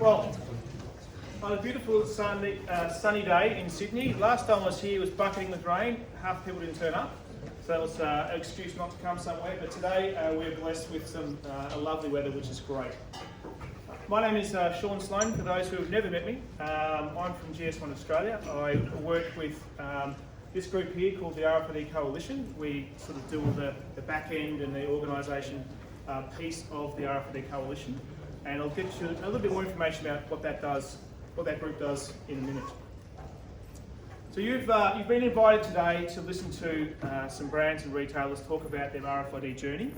Well, on a beautiful sunny day in Sydney. Last time I was here it was bucketing with rain. Half the people didn't turn up, so that was an excuse not to come somewhere. But today we're blessed with a lovely weather, which is great. My name is Sean Sloan. For those who have never met me, I'm from GS1 Australia. I work with this group here called the RFID Coalition. We sort of do all the back end and the organisation piece of the RFID Coalition, and I'll get you a little bit more information about what that does, what that group does in a minute. So you've been invited today to listen to some brands and retailers talk about their RFID journey,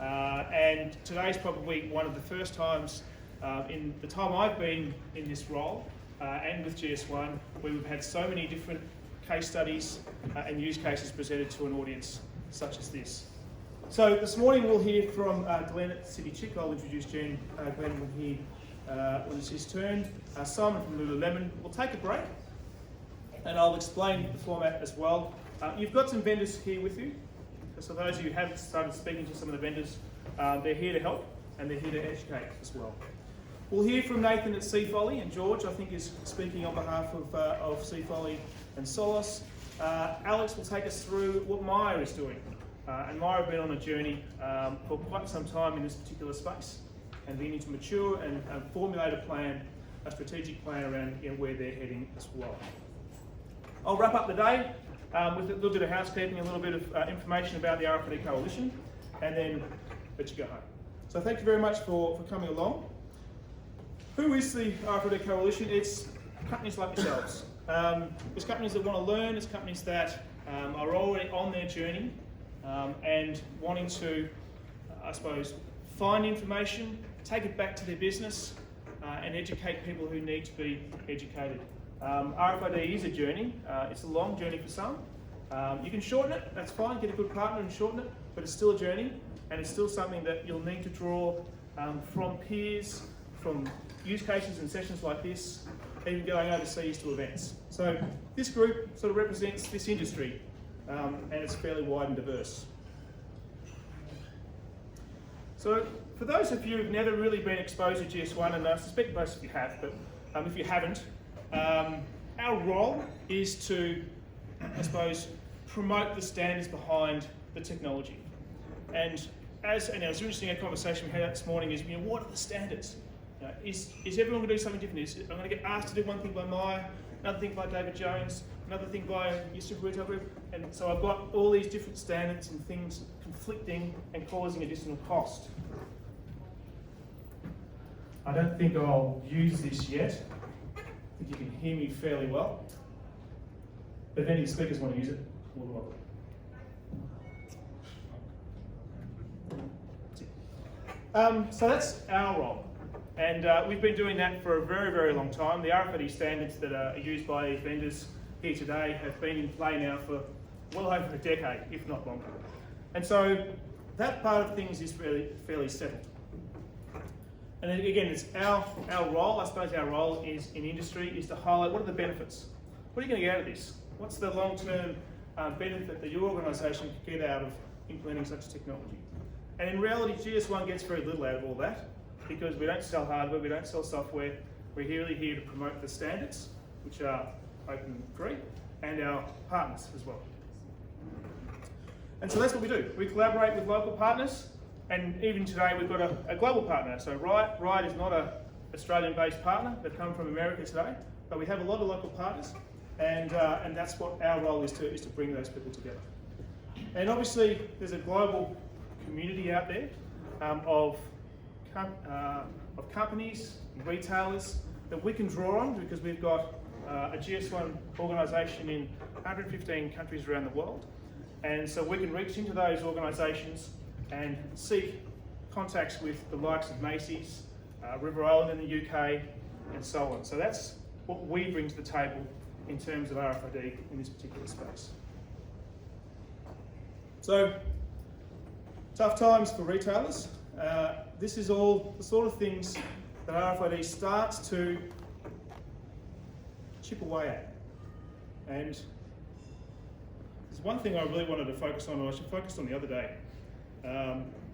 and today's probably one of the first times in the time I've been in this role and with GS1 where we've had so many different case studies and use cases presented to an audience such as this. So this morning we'll hear from Glenn at City Chic. I'll introduce Glenn when it's his turn. Simon from Lululemon. We'll take a break and I'll explain the format as well. You've got some vendors here with you. So those of you who haven't started speaking to some of the vendors, they're here to help and they're here to educate as well. We'll hear from Nathan at Seafolly, and George, I think, is speaking on behalf of Seafolly and NOLOS. Alex will take us through what Maya is doing. And Maya have been on a journey for quite some time in this particular space, and we need to mature and formulate a strategic plan around where they're heading as well. I'll wrap up the day with a little bit of housekeeping, a little bit of information about the RFID Coalition, and then let you go home. So thank you very much for coming along. Who is the RFID Coalition? It's companies like yourselves. It's companies that want to learn, it's companies that are already on their journey and wanting to, I suppose, find information, take it back to their business and educate people who need to be educated. RFID is a journey. It's a long journey for some. You can shorten it, that's fine, get a good partner and shorten it, but it's still a journey, and it's still something that you'll need to draw from peers, from use cases and sessions like this, even going overseas to events. So this group sort of represents this industry, and it's fairly wide and diverse. So for those of you who've never really been exposed to GS1, and I suspect most of you have, but if you haven't, our role is to, I suppose, promote the standards behind the technology. And it was interesting, a conversation we had this morning is, what are the standards? Is everyone going to do something different? I'm going to get asked to do one thing by Maya, another thing by David Jones, another thing by your super retail group, and so I've got all these different standards and things conflicting and causing additional cost. I don't think I'll use this yet. I think you can hear me fairly well. But if any speakers want to use it, more than welcome. So that's our role. And we've been doing that for a very, very long time. The RFID standards that are used by these vendors here today have been in play now for well over a decade, if not longer. And so that part of things is fairly settled. And then again, it's our role, I suppose our role is in industry is to highlight what are the benefits. What are you going to get out of this? What's the long-term benefit that your organisation can get out of implementing such technology? And in reality, GS1 gets very little out of all that, because we don't sell hardware, we don't sell software. We're really here to promote the standards, which are open and free, and our partners as well. And so that's what we do. We collaborate with local partners, and even today we've got a global partner. So RFID is not an Australian-based partner. They've come from America today, but we have a lot of local partners, and that's what our role is to bring those people together. And obviously there's a global community out there of companies, retailers that we can draw on, because we've got a GS1 organisation in 115 countries around the world, and so we can reach into those organisations and seek contacts with the likes of Macy's, River Island in the UK, and so on. So that's what we bring to the table in terms of RFID in this particular space. So, tough times for retailers. This is all the sort of things that RFID starts to chip away at. And there's one thing I really wanted to focus on, or I should focus on the other day,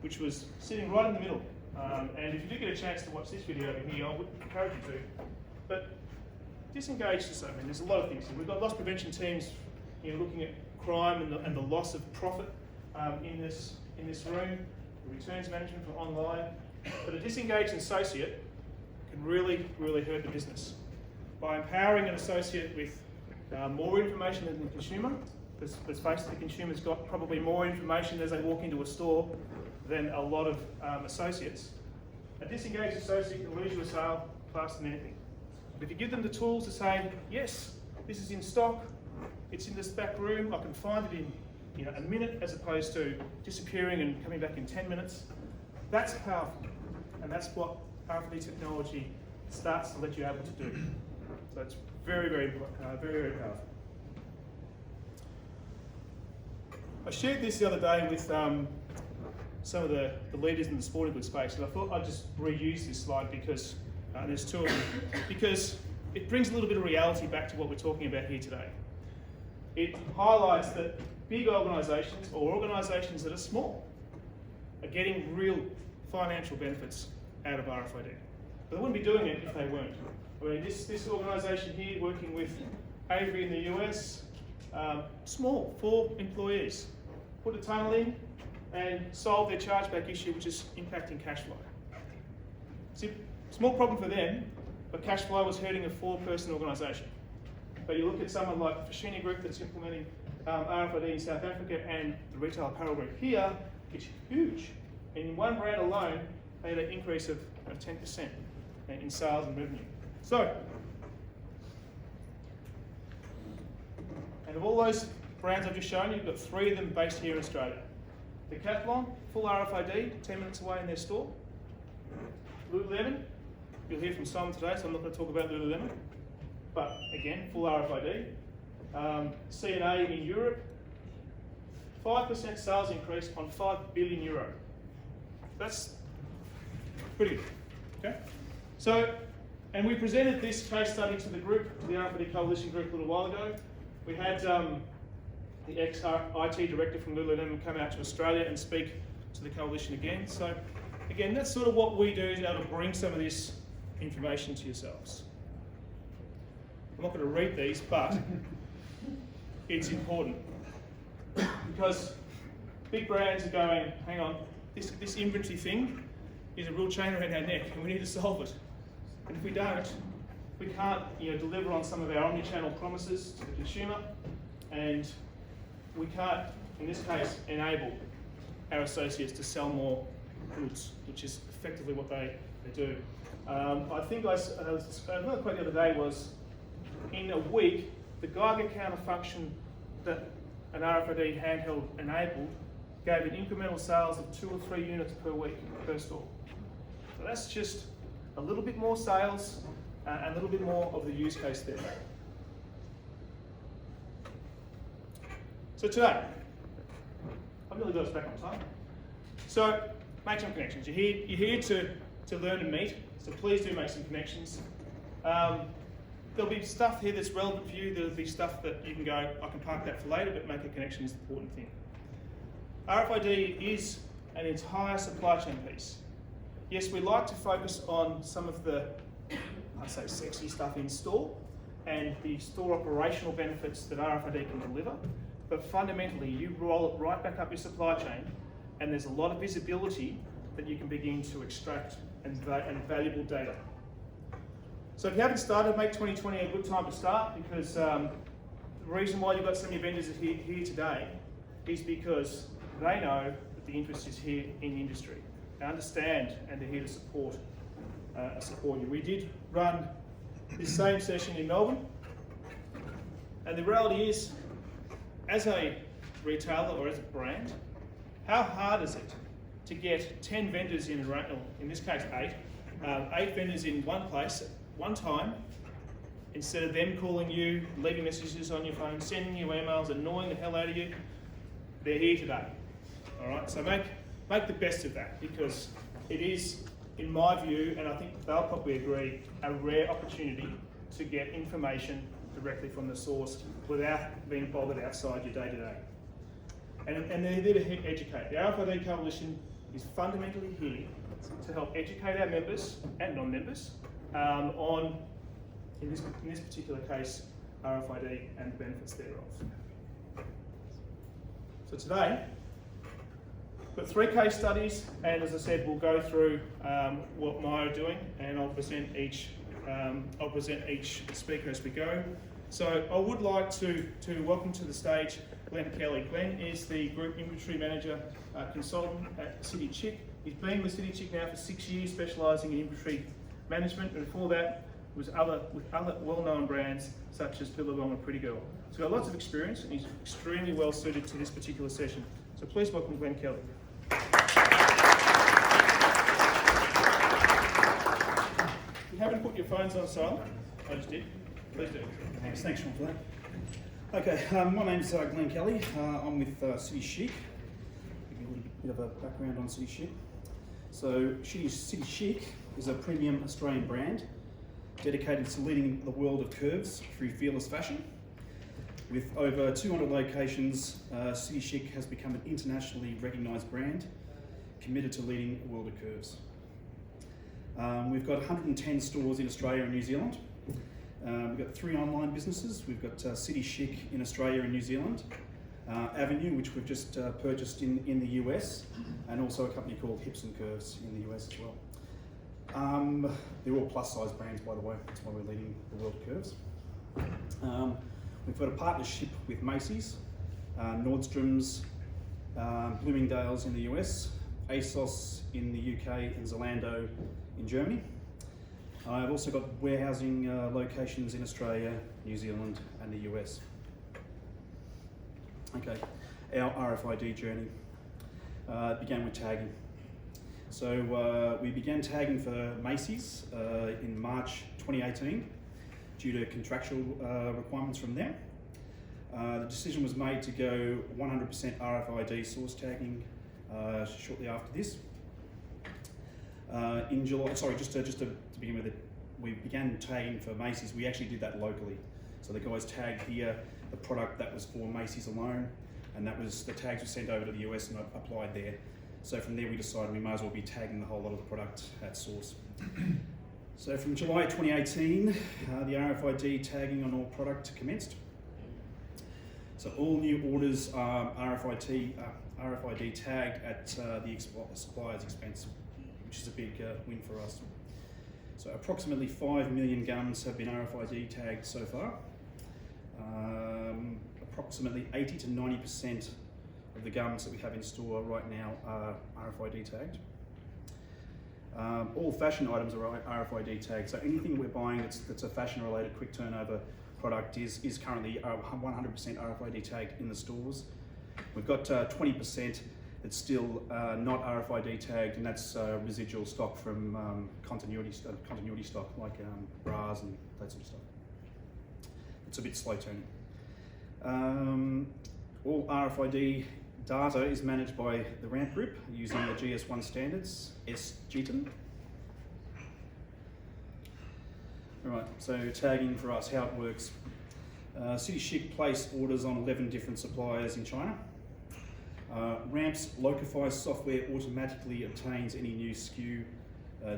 which was sitting right in the middle And if you do get a chance to watch this video over here, I would encourage you to. But disengage to something. There's a lot of things. We've got loss prevention teams, looking at crime and the loss of profit in this room. The returns management for online. But a disengaged associate can really, really hurt the business. By empowering an associate with more information than the consumer, let's face it, the consumer's got probably more information as they walk into a store than a lot of associates. A disengaged associate can lose you a sale faster than anything. But if you give them the tools to say, yes, this is in stock, it's in this back room, I can find it in a minute as opposed to disappearing and coming back in 10 minutes, that's powerful. And that's what RFID technology starts to let you able to do. So it's very, very, very powerful. I shared this the other day with some of the leaders in the sporting goods space, and I thought I'd just reuse this slide because there's two of them, because it brings a little bit of reality back to what we're talking about here today. It highlights that big organisations or organisations that are small are getting real financial benefits out of RFID. But they wouldn't be doing it if they weren't. I mean, this organisation here working with Avery in the US, small, 4 employees, put a tunnel in and solve their chargeback issue, which is impacting cash flow. See, small problem for them, but cash flow was hurting a 4-person organisation. But you look at someone like the Fashini Group that's implementing RFID in South Africa and the retail apparel group here, it's huge. And in one brand alone, they had an increase of 10% in sales and revenue. So, and of all those brands I've just shown you, you've got 3 of them based here in Australia. Decathlon, full RFID, 10 minutes away in their store. Lululemon, you'll hear from Simon today, so I'm not going to talk about Lululemon. But again, full RFID. C&A in Europe, 5% sales increase on €5 billion. That's pretty good. Okay? So, and we presented this case study to the group, to the RFID Coalition group a little while ago. We had the ex-IT director from Lululemon come out to Australia and speak to the coalition again. So again, that's sort of what we do to be able to bring some of this information to yourselves. I'm not going to read these, but it's important because big brands are going, hang on, this inventory thing is a real chain around our neck and we need to solve it. And if we don't, we can't deliver on some of our omni-channel promises to the consumer, and we can't, in this case, enable our associates to sell more goods, which is effectively what they do. I think another quote the other day was, in a week, the Geiger counter function that an RFID handheld enabled gave an incremental sales of 2 or 3 units per week per store. So that's just a little bit more sales and a little bit more of the use case there. So today, I've nearly got us back on time. So make some connections. You're here to learn and meet, so please do make some connections. There'll be stuff here that's relevant for you. There'll be stuff that you can go, I can park that for later, but make a connection is the important thing. RFID is an entire supply chain piece. Yes, we like to focus on some of the, I'd say, sexy stuff in store and the store operational benefits that RFID can deliver, but fundamentally you roll it right back up your supply chain and there's a lot of visibility that you can begin to extract and valuable data. So if you haven't started, make 2020 a good time to start, because the reason why you've got so many vendors here today is because they know that the interest is here in the industry. They understand and they're here to support you. We did run this same session in Melbourne, and the reality is, as a retailer or as a brand, how hard is it to get 10 vendors in this case 8 vendors in one place at one time, instead of them calling you, leaving messages on your phone, sending you emails, annoying the hell out of you? They're here today. All right, so make the best of that, because it is, in my view, and I think they'll probably agree, a rare opportunity to get information directly from the source without being bothered outside your day-to-day. And they're there to educate. The RFID Coalition is fundamentally here to help educate our members and non-members on, in this particular case, RFID and the benefits thereof. So today, we've got 3 case studies, and as I said, we'll go through what Maya are doing, and I'll present each speaker as we go. So I would like to welcome to the stage Glenn Kelly. Glenn is the Group Inventory Manager Consultant at City Chic. He's been with City Chic now for 6 years, specialising in inventory management, and before that was with other well-known brands such as Lululemon and Pretty Girl. So he's got lots of experience, and he's extremely well suited to this particular session. So please welcome Glenn Kelly. If you haven't put your phones on silent, I just did. Please do. Thanks Sean for that. Okay, my name's Glenn Kelly. I'm with City Chic. Give you a little bit of a background on City Chic. So City Chic is a premium Australian brand dedicated to leading the world of curves through fearless fashion. With over 200 locations, City Chic has become an internationally recognised brand committed to leading the world of curves. We've got 110 stores in Australia and New Zealand. We've got 3 online businesses. We've got City Chic in Australia and New Zealand, Avenue, which we've just purchased in the US, and also a company called Hips and Curves in the US as well. They're all plus size brands, by the way. That's why we're leading the world of curves. We've got a partnership with Macy's, Nordstrom's, Bloomingdale's in the US, ASOS in the UK, and Zalando in Germany. I've also got warehousing locations in Australia, New Zealand, and the US. Okay, our RFID journey began with tagging. So we began tagging for Macy's in March 2018 due to contractual requirements from them. The decision was made to go 100% RFID source tagging shortly after this. In July, just to begin with, we began tagging for Macy's. We actually did that locally. So the guys tagged here the product that was for Macy's alone, and that was the tags were sent over to the US and applied there. So from there we decided we might as well be tagging the whole lot of the product at source. So from July 2018, the RFID tagging on all product commenced. So all new orders are RFID tagged at the supplier's expense, which is a big win for us. So approximately 5 million gums have been RFID tagged so far. Approximately 80 to 90% of the gums that we have in store right now are RFID tagged. All fashion items are RFID tagged, so anything we're buying that's a fashion related quick turnover product is currently 100% RFID tagged in the stores. We've got 20% that's still not RFID tagged, and that's residual stock from continuity stock, like bras and that sort of stuff. It's a bit slow turning. All RFID data is managed by the RAMP group using the GS1 standards, SGTN. Alright, so tagging for us, how it works. City Chic place orders on 11 different suppliers in China. RAMP's Locify software automatically obtains any new SKU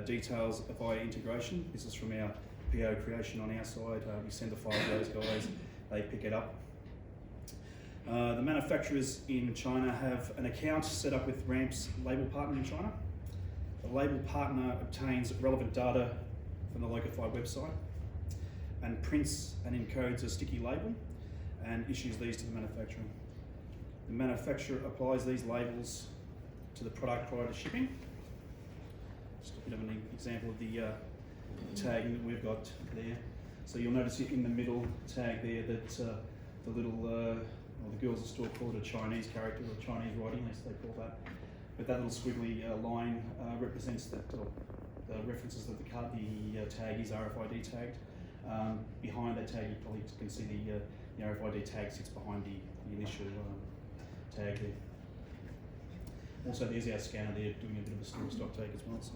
details via integration. This is from our PO creation on our side. We send the file to those guys, they pick it up. The manufacturers in China have an account set up with RAMP's label partner in China. The label partner obtains relevant data from the Locify website and prints and encodes a sticky label and issues these to the manufacturer. The manufacturer applies these labels to the product prior to shipping. Just a bit of an example of the tagging that we've got there. So you'll notice in the middle tag there that the little, the girls at the store call it a Chinese character or Chinese writing, as they call that. But that little squiggly line represents that, references that the tag is RFID tagged. Behind that tag, you probably can see the RFID tag sits behind the initial tag there. Also, there's our scanner there doing a bit of a store stock take as well. So.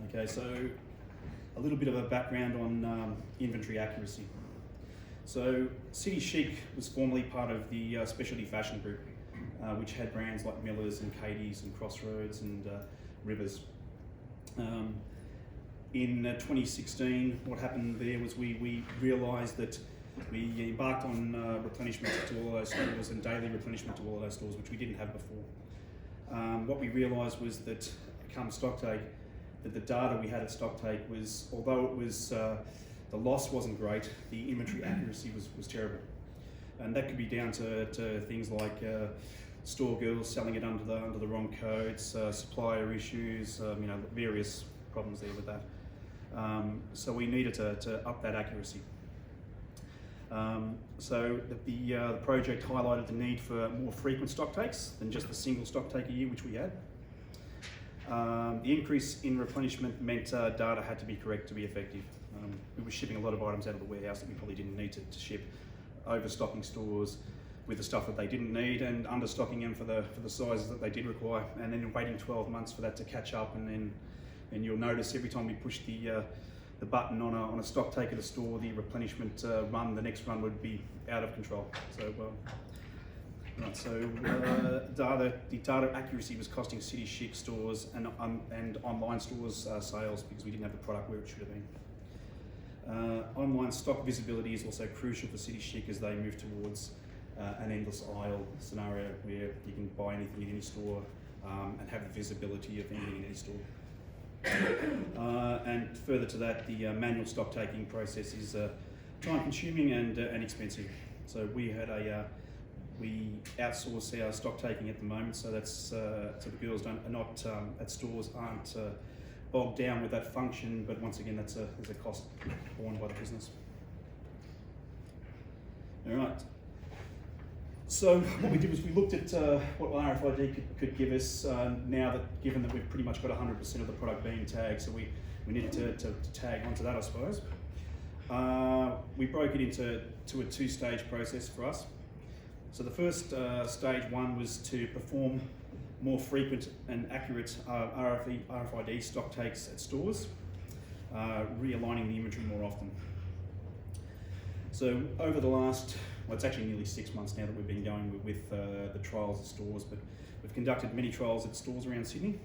Okay, so a little bit of a background on inventory accuracy. So City Chic was formerly part of the Specialty Fashion Group. which had brands like Miller's and Katie's and Crossroads and Rivers. In 2016, what happened there was we realised that we embarked on replenishment to all of those stores and daily replenishment to all of those stores, which we didn't have before. What we realised was that come stocktake, that the data we had at stocktake was, although it was the loss wasn't great, the inventory accuracy was terrible, and that could be down to things like store girls selling it under the wrong codes, supplier issues, various problems there with that. So we needed to up that accuracy. So the project highlighted the need for more frequent stock takes than just a single stock take a year, which we had. The increase in replenishment meant data had to be correct to be effective. We were shipping a lot of items out of the warehouse that we probably didn't need to ship, overstocking stores with the stuff that they didn't need and understocking them for the sizes that they did require, and then waiting 12 months for that to catch up, and you'll notice every time we push the button on a stock take at a store, the replenishment run, the next run would be out of control. So, the data accuracy was costing City Chic stores and online stores sales because we didn't have the product where it should have been. Online stock visibility is also crucial for City Chic as they move towards an endless aisle scenario where you can buy anything in any store and have the visibility of anything in any store. And further to that, the manual stock taking process is time consuming and expensive. So we outsource our stock taking at the moment, so that's so the girls are not at stores aren't bogged down with that function, but once again there's a cost borne by the business. All right. So what we did was we looked at what RFID could give us now that, given that we've pretty much got 100% of the product being tagged, so we needed to tag onto that, I suppose. We broke it into a two-stage process for us. So the first stage one was to perform more frequent and accurate RFID stock takes at stores, realigning the inventory more often. So over the last, well, it's actually nearly 6 months now that we've been going with the trials at stores, but we've conducted many trials at stores around Sydney.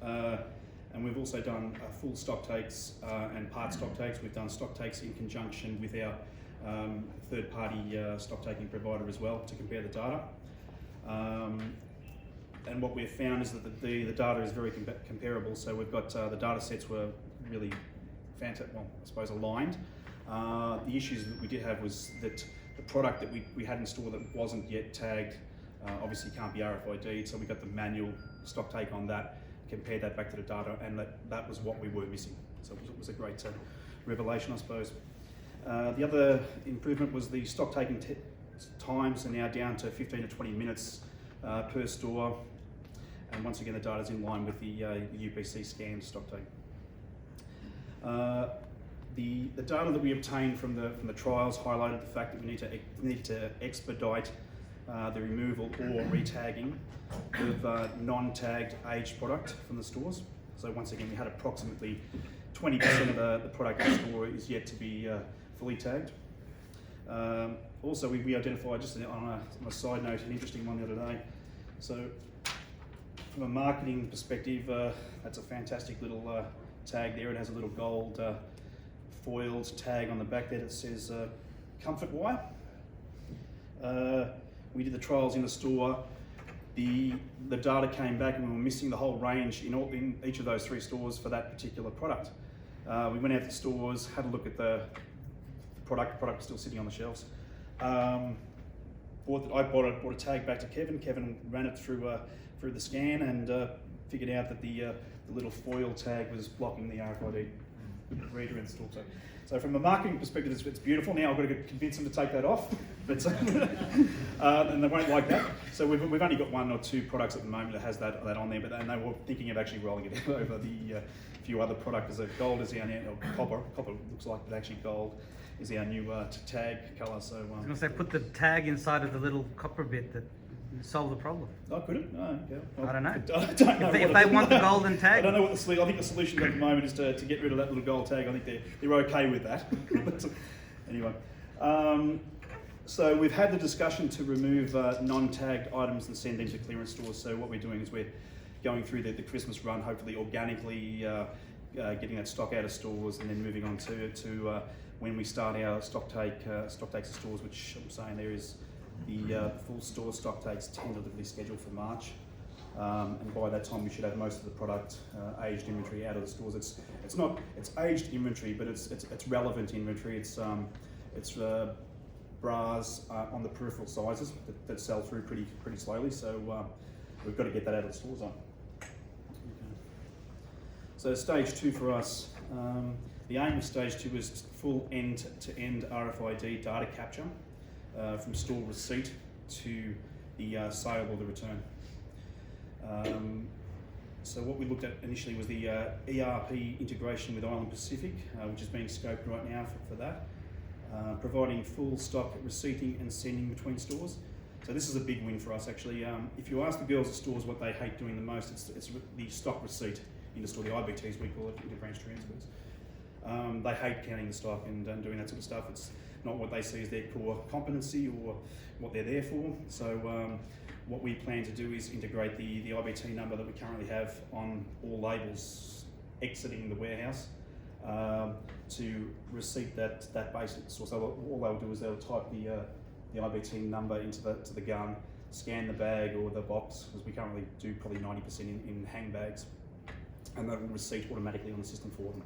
And we've also done full stock takes and part stock takes. We've done stock takes in conjunction with our third-party stock taking provider as well to compare the data. And what we've found is that the data is very comparable. So we've got the data sets were really fantastic, well, I suppose aligned. The issues that we did have was that the product that we had in store that wasn't yet tagged obviously can't be RFID, so we got the manual stock take on that, compared that back to the data, and that was what we were missing. So it was a great revelation, I suppose. The other improvement was the stock taking times are now down to 15 to 20 minutes per store, and once again the data is in line with the UPC scanned stock take. The data that we obtained from the trials highlighted the fact that we need to expedite the removal or retagging of non-tagged aged product from the stores. So once again, we had approximately 20% of the product in the store is yet to be fully tagged. Also, we identified, just on a side note, an interesting one the other day. So from a marketing perspective, that's a fantastic little tag there. It has a little gold foiled tag on the back there that says comfort wire. We did the trials in the store. The data came back and we were missing the whole range in each of those 3 stores for that particular product. We went out to the stores, had a look at the product. The product was still sitting on the shelves. I brought a tag back to Kevin. Kevin ran it through the scan and figured out that the little foil tag was blocking the RFID reader in the store. So from a marketing perspective, it's beautiful. Now I've got to convince them to take that off, but and they won't like that. So we've only got 1 or 2 products at the moment that has that on there, and they were thinking of actually rolling it over the few other products. Gold is our new, or copper looks like, but actually gold is our new tag colour. So I was going to say, put the tag inside of the little copper bit that solve the problem. Oh, could it? No, yeah. Well, I don't know. I don't know if they want the golden tag. I don't know what I think the solution at the moment is to get rid of that little gold tag. I think they're okay with that. But, anyway, So we've had the discussion to remove non-tagged items and send them to clearance stores. So what we're doing is we're going through the Christmas run, hopefully organically getting that stock out of stores, and then moving on to when we start our stock takes to stores, which I'm saying there is the full store stock takes tentatively scheduled for March. And by that time we should have most of the product aged inventory out of the stores. It's aged inventory, but it's relevant inventory. It's bras on the peripheral sizes that sell through pretty slowly. So we've got to get that out of the stores on. Okay. So stage 2 for us. The aim of stage 2 is full end-to-end RFID data capture from store receipt to the sale or the return. So what we looked at initially was the ERP integration with Island Pacific, which is being scoped right now for that. Providing full stock receipting and sending between stores. So this is a big win for us actually. If you ask the girls at stores what they hate doing the most, it's the stock receipt into store, the IBTs we call it, inter-branch transfers. They hate counting the stock and doing that sort of stuff. It's not what they see as their core competency or what they're there for. So what we plan to do is integrate the IBT number that we currently have on all labels exiting the warehouse to receipt that basic source. So all they'll do is they'll type the IBT number into the gun, scan the bag or the box, because we currently do probably 90% in handbags, and that will receipt automatically on the system for them.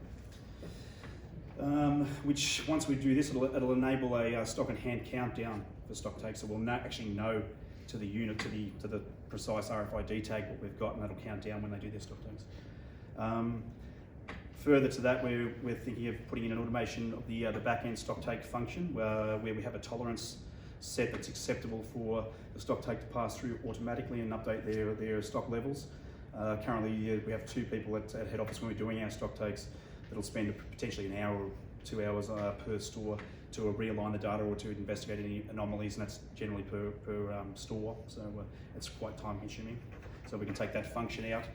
Which once we do this, it'll enable a stock and hand countdown for stock takes, so we'll actually know to the unit, to the precise RFID tag what we've got, and that'll count down when they do their stock takes. Further to that, we're thinking of putting in an automation of the back-end stock take function, where we have a tolerance set that's acceptable for the stock take to pass through automatically and update their stock levels. Currently, we have 2 people at head office when we're doing our stock takes that'll spend potentially an hour or 2 hours per store to realign the data or to investigate any anomalies, and that's generally per store, so it's quite time consuming. So we can take that function out.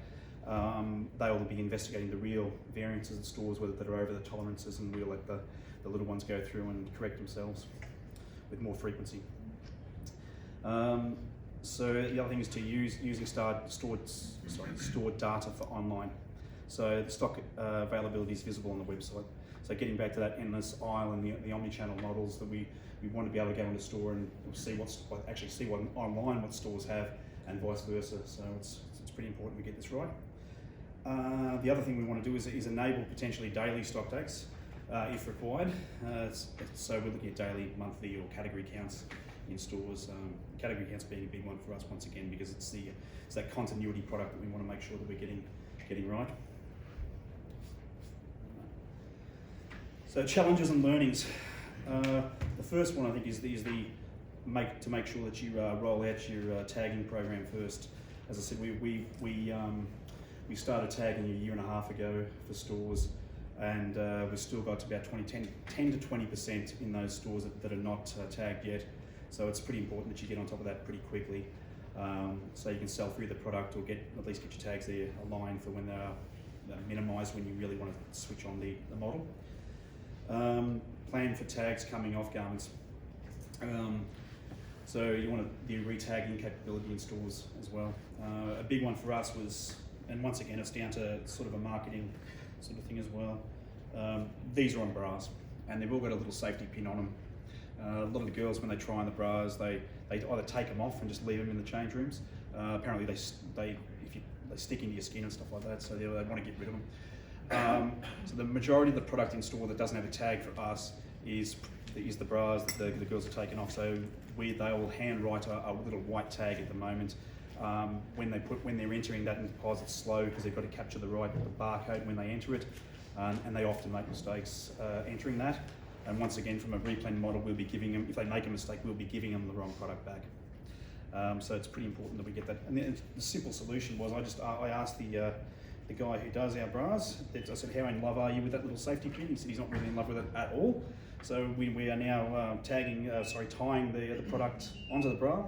They will be investigating the real variances at stores that are over the tolerances, and we'll let the little ones go through and correct themselves with more frequency. So the other thing is to using stored data for online. So the stock availability is visible on the website. So getting back to that endless aisle and the omni-channel models, that we want to be able to go into store and see what online what stores have, and vice versa. So it's pretty important we get this right. The other thing we want to do is enable potentially daily stock takes if required. So we're looking at daily, monthly, or category counts in stores. Category counts being a big one for us once again, because it's that continuity product that we want to make sure that we're getting right. So challenges and learnings. The first one I think is to make sure that you roll out your tagging program first. As I said, we started tagging a year and a half ago for stores, and we've still got about 10 to 20% in those stores that are not tagged yet. So it's pretty important that you get on top of that pretty quickly, so you can sell through the product or at least get your tags there aligned for when they're minimised when you really want to switch on the model. Plan for tags coming off garments. So you want the re-tagging capability in stores as well. A big one for us was, and once again it's down to sort of a marketing sort of thing as well. These are on bras, and they've all got a little safety pin on them. A lot of the girls, when they try on the bras, they either take them off and just leave them in the change rooms. Apparently they stick into your skin and stuff like that, so they want to get rid of them. So the majority of the product in store that doesn't have a tag for us is the bras that the girls are taking off. So they will hand write a little white tag at the moment. When they're entering that in deposit, it's slow because they've got to capture the barcode when they enter it, and they often make mistakes entering that. And once again, from a replan model, we'll be giving them, if they make a mistake, we'll be giving them the wrong product back. So it's pretty important that we get that. And the simple solution was I asked the guy who does our bras, I said, how in love are you with that little safety pin? He said he's not really in love with it at all. So we are now tying the product onto the bra.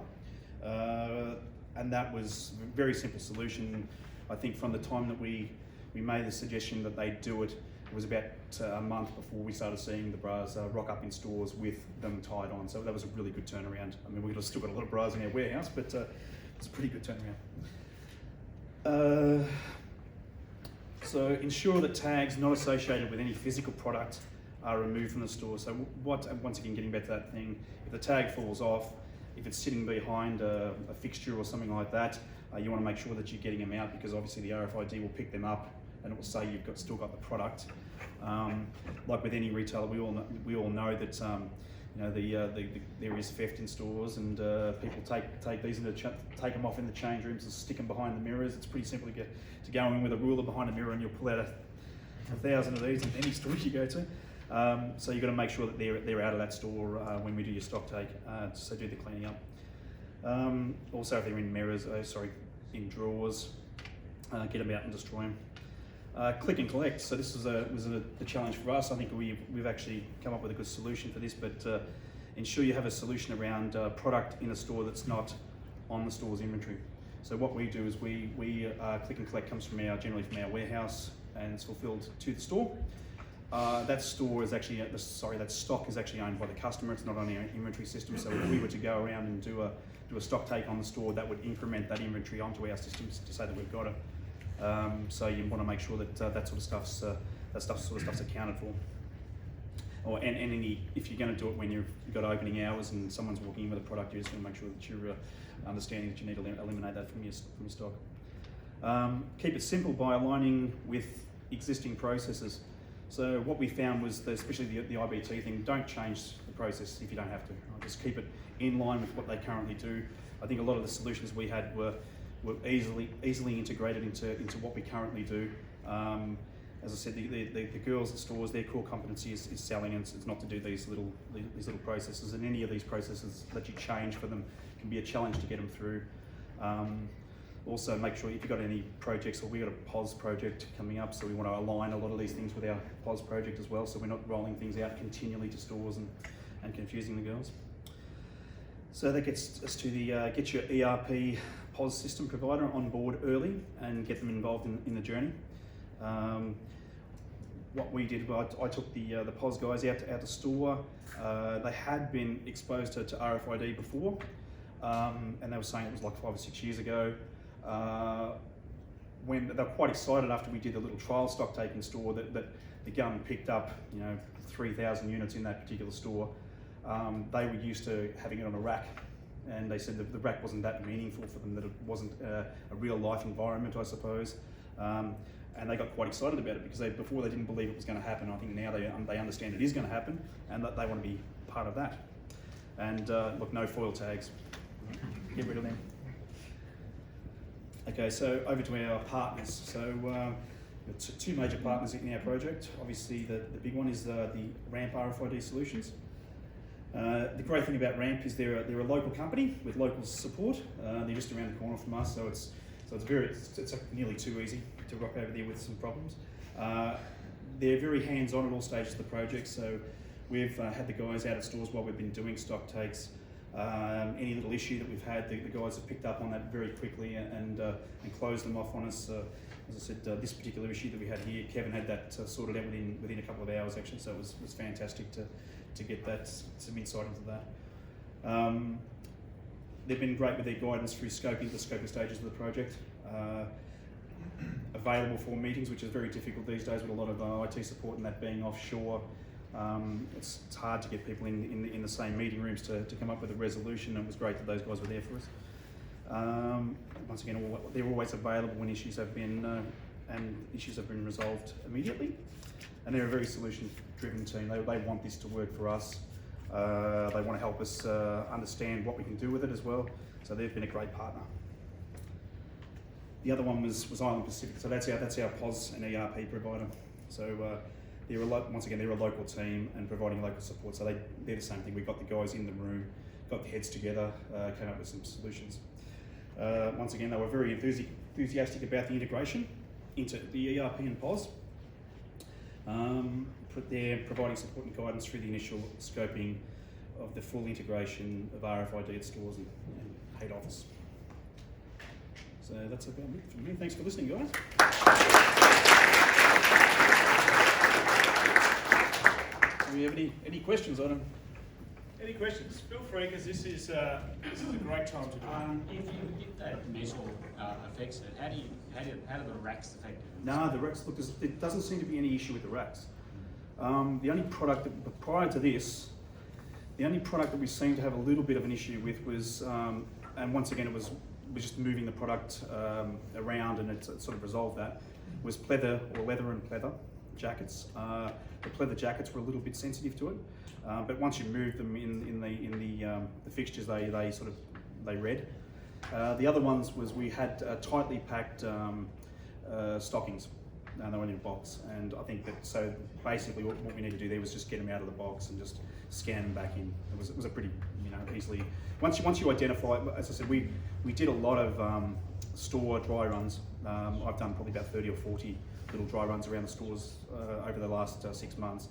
And that was a very simple solution. I think from the time that we we made the suggestion that they do it. It was about a month before we started seeing the bras rock up in stores with them tied on. So that was a really good turnaround. I mean, we've still got a lot of bras in our warehouse, but it's a pretty good turnaround. So ensure that tags not associated with any physical product are removed from the store. So once again, getting back to that thing, if the tag falls off, if it's sitting behind a fixture or something like that, you want to make sure that you're getting them out, because obviously the RFID will pick them up and it will say you've still got the product. Like with any retailer, we all know that there is theft in stores, and people take these and take them off in the change rooms and stick them behind the mirrors. It's pretty simple to go in with a ruler behind a mirror and you'll pull out 1,000 of these in any store you go to. So you've got to make sure that they're out of that store when we do your stock take, so do the cleaning up. Also, if they're in mirrors, in drawers, get them out and destroy them. Click and collect. So this was a challenge for us. I think we've actually come up with a good solution for this, but ensure you have a solution around product in a store that's not on the store's inventory. So what we do is we click and collect comes generally from our warehouse, and it's fulfilled to the store. That stock is actually owned by the customer. It's not on our inventory system. So if we were to go around and do a stock take on the store, that would increment that inventory onto our systems to say that we've got it. So you want to make sure that that sort of stuff's accounted for. If you're going to do it when you've got opening hours and someone's walking in with a product, you just want to make sure that you're understanding that you need to eliminate that from your stock. Keep it simple by aligning with existing processes. So what we found was that, especially the IBT thing, don't change the process if you don't have to. Just keep it in line with what they currently do. I think a lot of the solutions we had were easily integrated into what we currently do. As I said, the girls at stores, their core competency is selling, and it's not to do these little processes. And any of these processes that you change for them can be a challenge to get them through. Also, make sure if you've got any projects, or we've got a POS project coming up, so we want to align a lot of these things with our POS project as well, so we're not rolling things out continually to stores and confusing the girls. So that gets us to the get your ERP POS system provider on board early and get them involved in the journey. What we did, I took the POS guys out to store. They had been exposed to RFID before, and they were saying it was like 5 or 6 years ago. When they were quite excited after we did a little trial stock taking store that the government picked up 3,000 units in that particular store. They were used to having it on a rack, and they said that the rack wasn't that meaningful for them, that it wasn't a real life environment, I suppose. And they got quite excited about it because before they didn't believe it was going to happen. I think now they understand it is going to happen, and that they want to be part of that. And look, no foil tags. Get rid of them. Okay, so over to our partners. So two major partners in our project. Obviously, the big one is the RAMP RFID Solutions. The great thing about RAMP is they're a local company with local support. They're just around the corner from us, so it's nearly too easy to rock over there with some problems. They're very hands-on at all stages of the project, so we've had the guys out at stores while we've been doing stock takes. Any little issue that we've had, the guys have picked up on that very quickly and closed them off on us. As I said, this particular issue that we had here, Kevin had that sorted out within a couple of hours actually, so it was fantastic to get some insight into that. They've been great with their guidance through the scoping stages of the project. Available for meetings, which is very difficult these days with a lot of IT support and that being offshore. It's hard to get people in the same meeting rooms to come up with a resolution. It was great that those guys were there for us. Once again, they're always available when issues have been resolved immediately. And they're a very solution-driven team. They want this to work for us. They want to help us understand what we can do with it as well. So they've been a great partner. The other one was Island Pacific. So that's our POS and ERP provider. So they're a local team and providing local support. So they're the same thing. We've got the guys in the room, got the heads together, came up with some solutions. Once again, they were very enthusiastic about the integration into the ERP and POS. They're providing support and guidance through the initial scoping of the full integration of RFID at stores and head office. So that's about it from me. Thanks for listening, guys. Do we have any questions on them? Any questions? Feel free, because this is a great time to do it. If that metal affects it, how do the racks affect it? No, the racks, look, there doesn't seem to be any issue with the racks. The only product that, prior to this, the only product that we seemed to have a little bit of an issue with was, and once again it was just moving the product around, and it sort of resolved that, was pleather or leather and pleather jackets. The pleather jackets were a little bit sensitive to it, but once you move them in the fixtures, they read. The other ones was we had tightly packed stockings, and they were in a box. And I think that, so basically what we need to do there was just get them out of the box and just scan them back in. It was a pretty, easily, once you identify, as I said, we did a lot of store dry runs. I've done probably about 30 or 40 little dry runs around the stores over the last 6 months.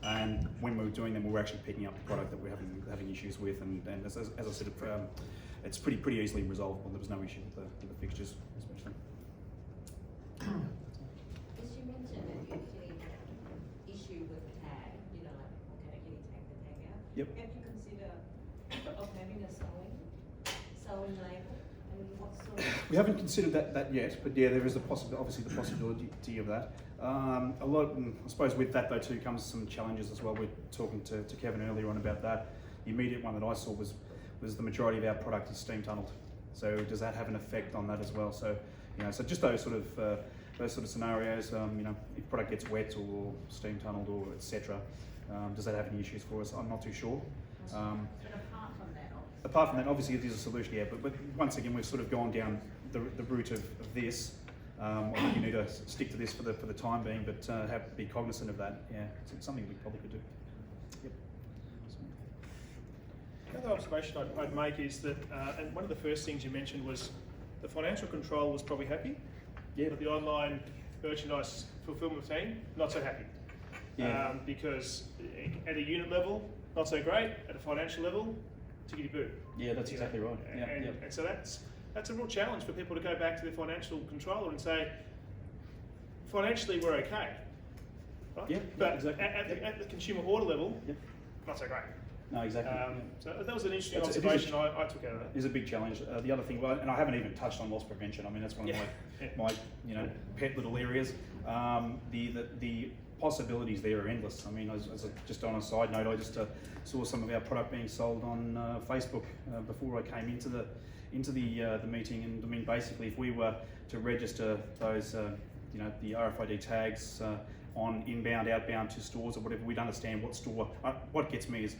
And when we were doing them, we were actually picking up the product that we're having issues with. And as I said, it's pretty easily resolvable. There was no issue with the fixtures, especially. As you mentioned that you actually issue with the tag, like, okay, can you take the tag out? Yep. Have you considered of having a sewing label? And what sort of... We haven't considered that yet, but yeah, there is obviously the possibility of that. I suppose with that though too comes some challenges as well. We're talking to Kevin earlier on about that. The immediate one that I saw was the majority of our product is steam tunneled. So does that have an effect on that as well? So so just those sort of scenarios. If product gets wet or steam tunneled or etc. Does that have any issues for us? I'm not too sure. But Apart from that, obviously it is a solution, yeah. But once again, we've sort of gone down the route of this. I think you need to stick to this for the time being, but be cognizant of that. Yeah, it's something we probably could do. Yep. The other observation I'd make is that, and one of the first things you mentioned was the financial control was probably happy, Yeah. but the online merchandise fulfillment team, not so happy. Yeah. Because at a unit level, not so great, at a financial level, tickety-boo. Yeah, that's exactly right. Yeah, And so that's a real challenge for people to go back to their financial controller and say, financially we're okay, right? Yeah, But exactly. at the consumer order level, Yep. not so great. No, exactly. So that was an interesting It is observation I took out of that. It is a big challenge. The other thing, and I haven't even touched on loss prevention. I mean, that's one of my pet little areas. The possibilities there are endless. I mean, just on a side note, I just saw some of our product being sold on Facebook before I came into the meeting. And I mean, basically, if we were to register those, the RFID tags on inbound, outbound to stores or whatever, we'd understand what store. What gets me is,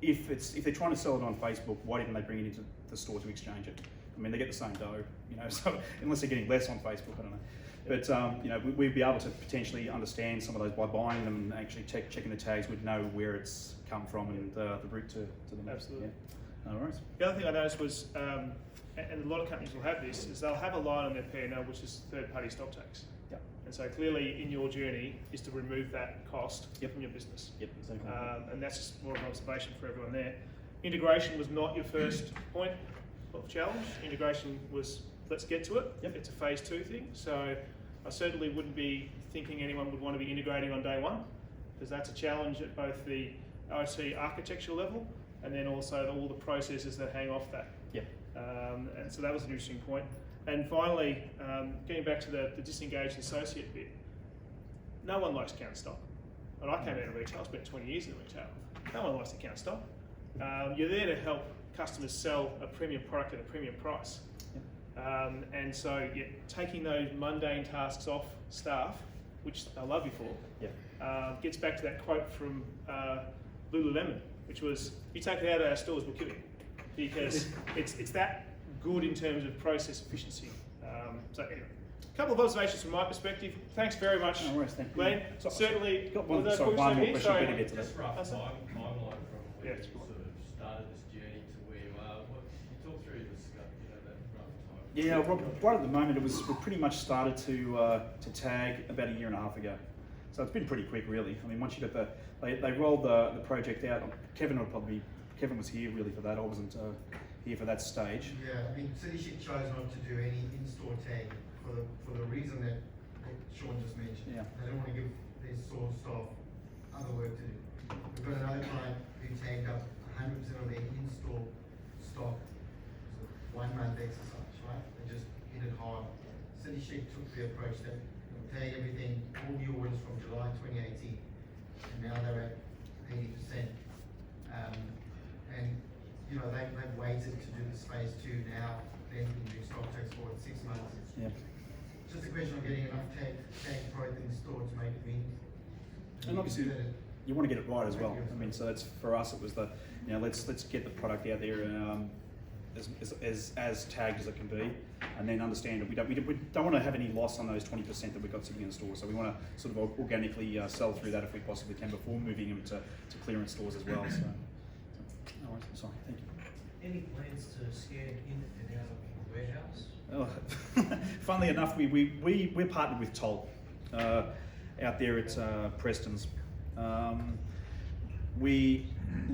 if they're trying to sell it on Facebook, why didn't they bring it into the store to exchange it? I mean, they get the same dough, so unless they're getting less on Facebook, I don't know. But we'd be able to potentially understand some of those by buying them and actually checking the tags. We'd know where it's come from and the route to them. Absolutely. Yeah. No worries. The other thing I noticed was, and a lot of companies will have this, is they'll have a line on their P&L which is third-party stock tax. Yep. And so clearly in your journey is to remove that cost from your business. Yep, exactly. And that's just more of an observation for everyone there. Integration was not your first point of challenge. Integration was, let's get to it. Yep. It's a phase 2 thing. So I certainly wouldn't be thinking anyone would want to be integrating on day one, because that's a challenge at both the OT architecture level and then also all the processes that hang off that. Yep. And so that was an interesting point. And finally, getting back to the disengaged associate bit, no one likes to count stock. When I came out of retail, I spent 20 years in retail. No one likes to count stock. You're there to help customers sell a premium product at a premium price. And so you're taking those mundane tasks off staff, which I love you for, gets back to that quote from Lululemon, which was, you take it out of our stores, we'll kill you. Because it's that good in terms of process efficiency. So anyway, a couple of observations from my perspective. Thanks very much, No worries, thank you. Glenn. So- Certainly, Got one well, more here, question, sorry. better get to that. Just rough That's it. timeline from when Yeah, you it's sort of started this journey to where you are. What can you talk through this, that rough time? Yeah, right at the moment, we pretty much started to tag about a year and a half ago. So it's been pretty quick, really. I mean, once you got they rolled the project out. Kevin was here really for that. I wasn't here for that stage. Yeah, I mean, City Chic chose not to do any in-store tagging for the reason that Sean just mentioned. Yeah. They don't want to give their store staff other work to do. we've got another client who tagged up 100% of their in-store stock. So 1 month exercise, right? They just hit it hard. City Chic took the approach that they'll tag everything, all new orders from July 2018, and now they're at 80%. And you know, they've waited to do this phase 2 now, then we can do stock takes forward 6 months. Yeah. Just a question of getting enough tag product in store to make it meaningful. And obviously, you want to get it right as well. I mean, so that's for us. It was the, you know, let's get the product out there as tagged as it can be, and then understand that we don't want to have any loss on those 20% that we've got sitting in the store. So we want to sort of organically sell through that if we possibly can before moving them to clearance stores as well. So no worries. Sorry, thank you. Any plans to scan in and out of the warehouse? Oh, funnily enough, we're partnered with Toll out there at Preston's. We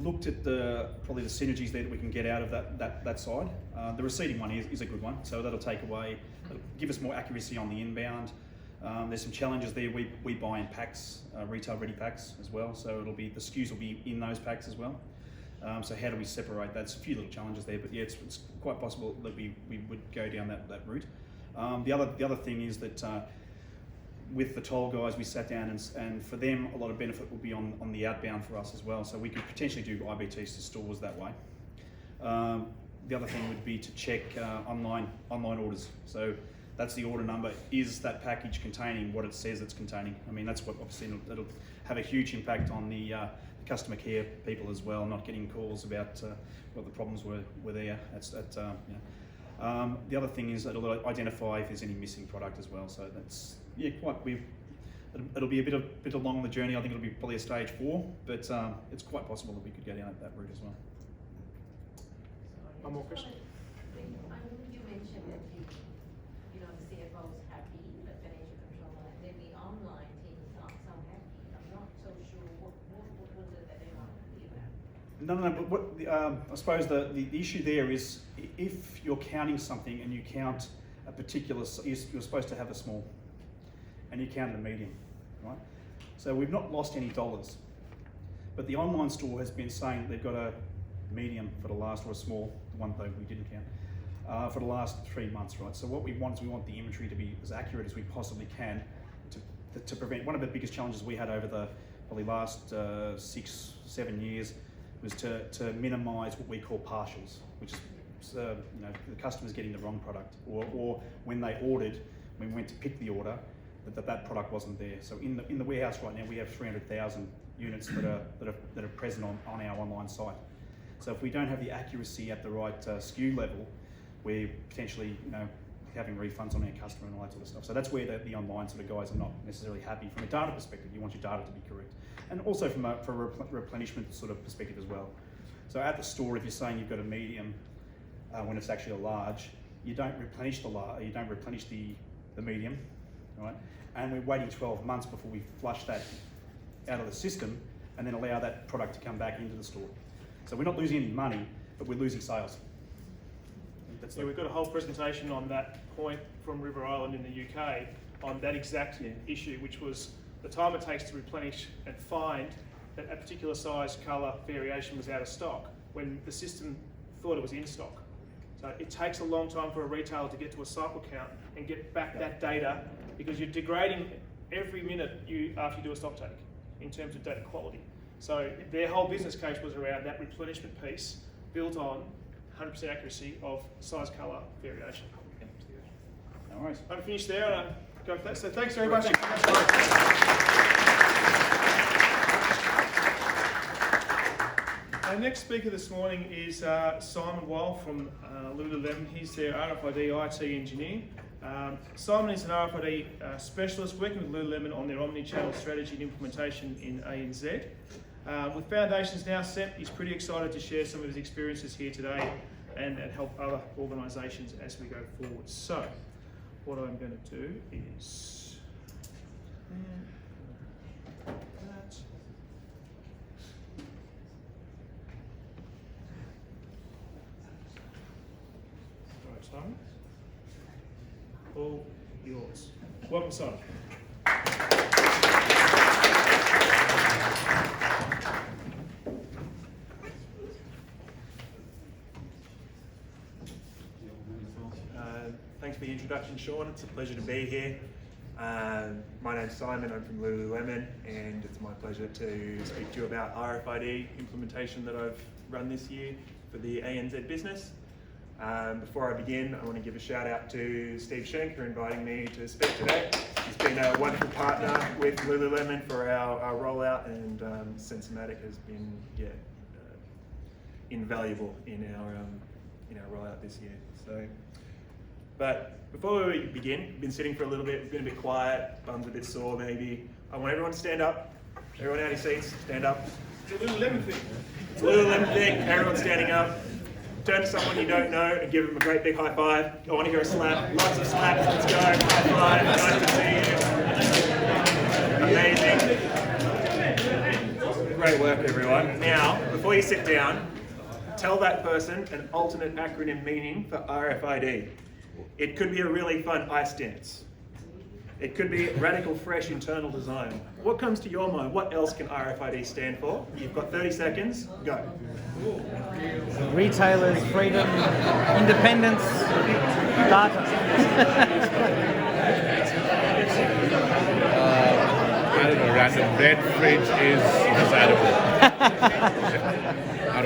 looked at probably the synergies there that we can get out of that side. The receiving one is a good one, so that'll give us more accuracy on the inbound. There's some challenges there. We buy in packs, retail ready packs as well, so the SKUs will be in those packs as well. So how do we separate that? There's a few little challenges there, but yeah, it's quite possible that we would go down that route. The other thing is that with the Toll guys, we sat down and for them, a lot of benefit will be on the outbound for us as well. So we could potentially do IBTs to stores that way. The other thing would be to check online orders. So that's the order number. Is that package containing what it says it's containing? I mean, that's what obviously it'll have a huge impact on the customer care people as well, not getting calls about what the problems were there. The other thing is that it'll identify if there's any missing product as well. So that's it'll be a bit along the journey. I think it'll be probably a stage 4, but it's quite possible that we could go down that route as well. One more question. You mentioned that you know, the CFO is happy, the financial controller, and then the online team is not so happy. I'm not so sure what was it that they weren't happy about. No, but what I suppose the issue there is if you're counting something and you count a particular, you're supposed to have the small, and you count the medium, right? So we've not lost any dollars, but the online store has been saying they've got a medium for the last, or a small, the one though we didn't count, for the last 3 months, right? So what we want is we want the inventory to be as accurate as we possibly can to prevent. One of the biggest challenges we had over the probably last 6-7 years was to minimise what we call partials, which is you know, the customers getting the wrong product, or when they ordered, when we went to pick the order, that product wasn't there. So in the warehouse right now, we have 300,000 units that are present on our online site. So if we don't have the accuracy at the right SKU level, we're potentially, you know, having refunds on our customer and all that sort of stuff. So that's where the online sort of guys are not necessarily happy. From a data perspective, you want your data to be correct, and also from a replenishment sort of perspective as well. So at the store, if you're saying you've got a medium when it's actually a large, you don't replenish the medium, right? And we're waiting 12 months before we flush that out of the system and then allow that product to come back into the store. So we're not losing any money, but we're losing sales. Yeah, we've got a whole presentation on that point from River Island in the UK on that exact issue, which was the time it takes to replenish and find that a particular size, colour, variation was out of stock when the system thought it was in stock. So it takes a long time for a retailer to get to a cycle count and get back that data, because you're degrading every minute after you do a stock take in terms of data quality. So their whole business case was around that replenishment piece built on 100% accuracy of size, colour, variation. No worries. I'm finished there and I'll go for that. So thanks very much. Our next speaker this morning is Simon Weil from Lululemon. He's their RFID IT engineer. Simon is an RFID specialist working with Lululemon on their omni-channel strategy and implementation in ANZ. With foundations now set, he's pretty excited to share some of his experiences here today and help other organisations as we go forward. So, what I'm going to do is that. Right, Simon. All yours. Welcome, Simon. introduction, Sean. It's a pleasure to be here. My name's Simon, I'm from Lululemon, and it's my pleasure to speak to you about RFID implementation that I've run this year for the ANZ business. Before I begin, I want to give a shout out to Steve Schenk for inviting me to speak today. He's been a wonderful partner with Lululemon for our rollout, and Sensormatic has been invaluable in our rollout this year. So, but before we begin, we've been sitting for a little bit, we've been a bit quiet, bum's a bit sore maybe. I want everyone to stand up. Everyone out of your seats, stand up. It's a Lululemon thing. It's a Lululemon thing, everyone standing up. Turn to someone you don't know and give them a great big high five. I want to hear a slap, lots of slaps, let's go, high five, nice to see you. Amazing. Great work everyone. Now, before you sit down, tell that person an alternate acronym meaning for RFID. It could be a really fun ice dance. It could be radical fresh internal design. What comes to your mind? What else can RFID stand for? You've got 30 seconds, go. Retailers, freedom, independence, data. I don't know, random bread fridge is desirable.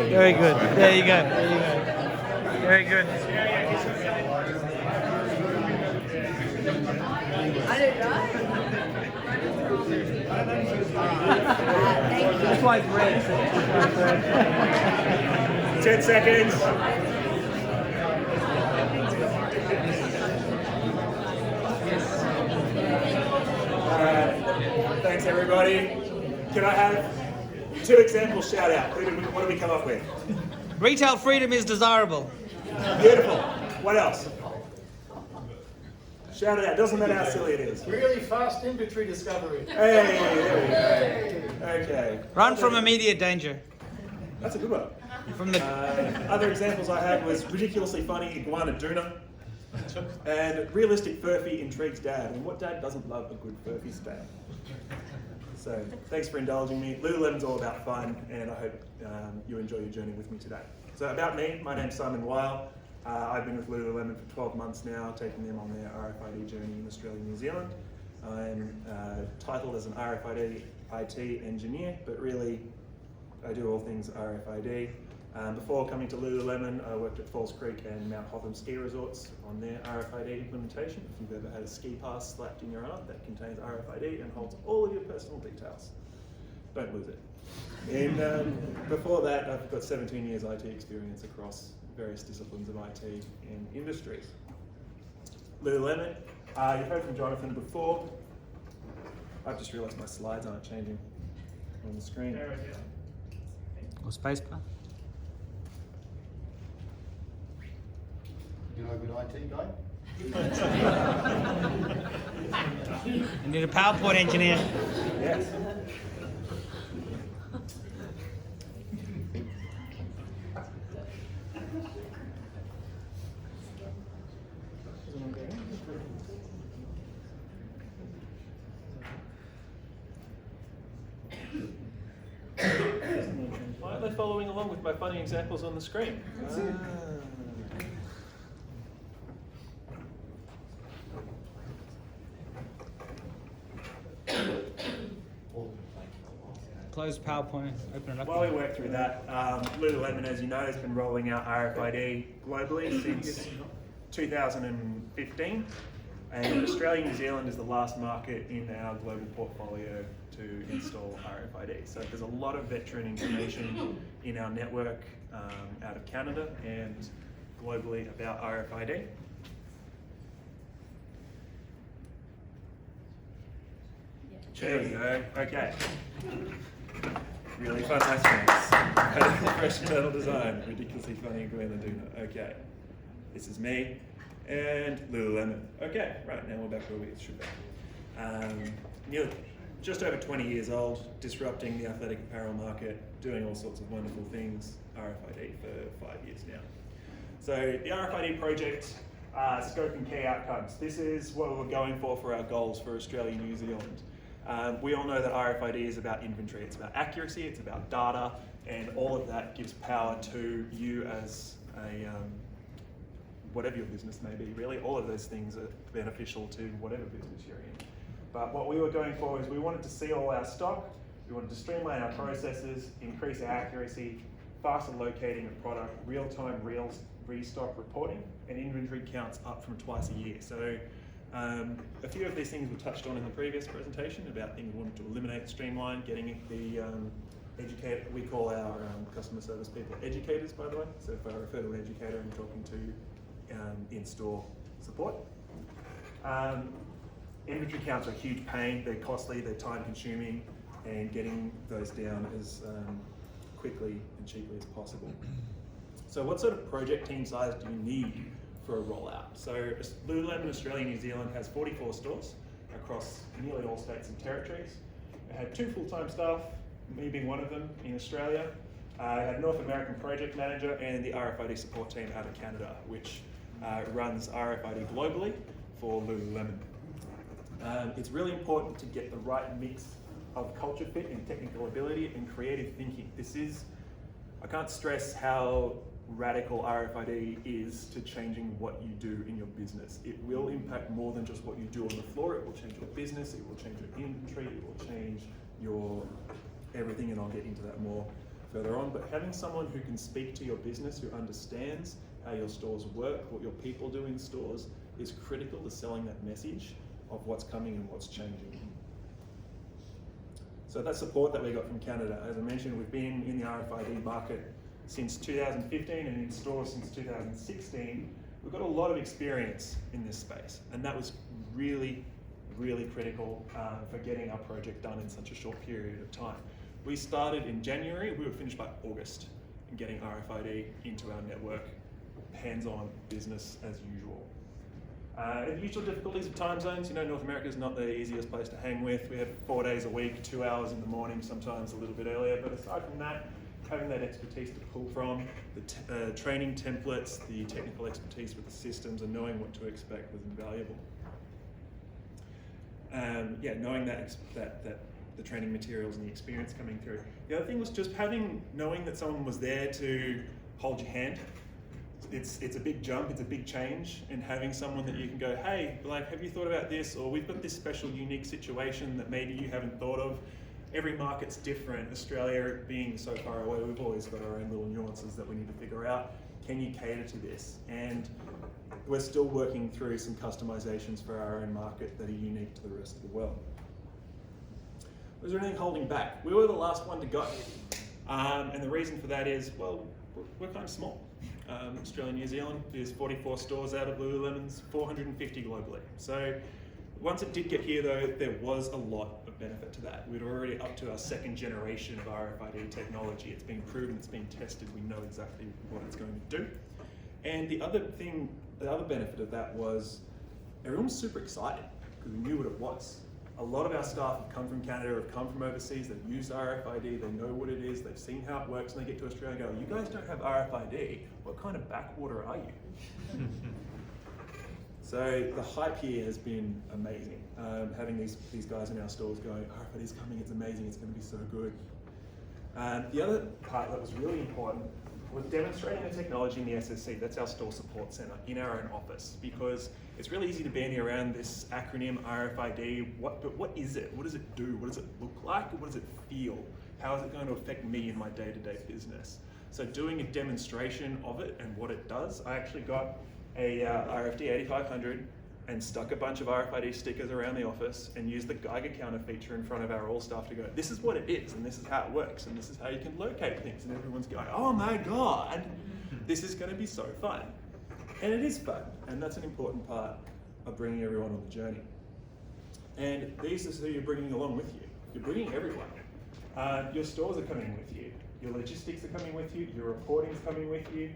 Very good. There you go. There you go. Very good. That's why it's red. 10 seconds. Thanks everybody. Can I have 2 examples shout out? What do we come up with? Retail freedom is desirable. Beautiful. What else? Shout it out. Doesn't matter how silly it is. Really fast inventory discovery. Hey, there we go. Okay. Run from immediate danger. That's a good one. From the Other examples I had was ridiculously funny iguana doona and realistic furphy intrigues dad. And what dad doesn't love a good furphy stab? So thanks for indulging me. Lululemon's all about fun, and I hope you enjoy your journey with me today. So about me, my name's Simon Weil. I've been with Lululemon for 12 months now, taking them on their RFID journey in Australia and New Zealand. I'm titled as an RFID IT engineer, but really I do all things RFID. Before coming to Lululemon, I worked at Falls Creek and Mount Hotham ski resorts on their RFID implementation. If you've ever had a ski pass slapped in your arm, that contains RFID and holds all of your personal details. Don't lose it. And before that, I've got 17 years IT experience across various disciplines of IT and industries. Lululemon, you've heard from Jonathan before. I've just realised my slides aren't changing on the screen. or spacebar. You know a good IT guy? You need a PowerPoint engineer. Yes. Why aren't they following along with my funny examples on the screen? Close PowerPoint, open it up. While we work through that, Lululemon, as you know, has been rolling out RFID globally since 2015. And Australia and New Zealand is the last market in our global portfolio to install RFID. So there's a lot of veteran information in our network out of Canada and globally about RFID. There we go, okay. Really fun ice creams. Radical fresh internal design. Ridiculously funny Gwen Aduna. Okay. This is me and Lululemon. Okay, right, now we're back where we should be. Nearly just over 20 years old, disrupting the athletic apparel market, doing all sorts of wonderful things, RFID for 5 years now. So the RFID project, scope and key outcomes. This is what we're going for our goals for Australia and New Zealand. We all know that RFID is about inventory, it's about accuracy, it's about data, and all of that gives power to you as a whatever your business may be. Really, all of those things are beneficial to whatever business you're in. But what we were going for is we wanted to see all our stock, we wanted to streamline our processes, increase our accuracy, faster locating of product, real-time restock reporting, and inventory counts up from twice a year. So a few of these things were touched on in the previous presentation about things we wanted to eliminate, streamline, getting the educator, we call our customer service people educators, by the way. So if I refer to an educator, I'm talking to in-store support. Inventory counts are a huge pain. They're costly, they're time consuming, and getting those down as quickly and cheaply as possible. So what sort of project team size do you need for a rollout? So Lululemon Australia New Zealand has 44 stores across nearly all states and territories. It had 2 full-time staff, me being one of them in Australia. I had a North American project manager and the RFID support team out of Canada, which runs RFID globally for Lululemon. It's really important to get the right mix of culture fit and technical ability and creative thinking. I can't stress how radical RFID is to changing what you do in your business. It will impact more than just what you do on the floor. It will change your business, it will change your inventory, it will change your everything, and I'll get into that more further on. But having someone who can speak to your business, who understands how your stores work, what your people do in stores, is critical to selling that message of what's coming and what's changing. So that support that we got from Canada, as I mentioned, we've been in the RFID market since 2015 and in stores since 2016. We've got a lot of experience in this space, and that was really, really critical for getting our project done in such a short period of time. We started in January, we were finished by August in getting RFID into our network, hands-on business as usual. The usual difficulties of time zones, North America is not the easiest place to hang with. We have 4 days a week, 2 hours in the morning, sometimes a little bit earlier, but aside from that, having that expertise to pull from, the training templates, the technical expertise with the systems, and knowing what to expect was invaluable. Knowing that the training materials and the experience coming through. The other thing was just knowing that someone was there to hold your hand. It's a big jump, it's a big change, and having someone that you can go, hey, have you thought about this? Or we've got this special, unique situation that maybe you haven't thought of. Every market's different. Australia being so far away, we've always got our own little nuances that we need to figure out. Can you cater to this? And we're still working through some customizations for our own market that are unique to the rest of the world. Was there anything holding back? We were the last one to go. And the reason for that is, well, we're kind of small. Australia, New Zealand, there's 44 stores out of Lululemon's 450 globally. So once it did get here though, there was a lot of benefit to that. We'd already up to our 2nd generation of RFID technology. It's been proven, it's been tested, we know exactly what it's going to do. And the other benefit of that was everyone was super excited because we knew what it was. A lot of our staff have come from Canada, have come from overseas, they've used RFID, they know what it is, they've seen how it works, and they get to Australia and go, you guys don't have RFID, what kind of backwater are you? So the hype here has been amazing. Having these guys in our stores going, RFID's coming, it's amazing, it's going to be so good. The other part that was really important was demonstrating the technology in the SSC, that's our store support center, in our own office, because it's really easy to bandy around this acronym RFID, but what is it? What does it do? What does it look like? What does it feel? How is it going to affect me in my day-to-day business? So doing a demonstration of it and what it does, I actually got a RFD 8500 and stuck a bunch of RFID stickers around the office and used the Geiger counter feature in front of our all staff to go, this is what it is, and this is how it works, and this is how you can locate things, and everyone's going, oh my God, this is going to be so fun. And it is fun, and that's an important part of bringing everyone on the journey. And these are who you're bringing along with you. You're bringing everyone. Your stores are coming with you, your logistics are coming with you, your reporting is coming with you,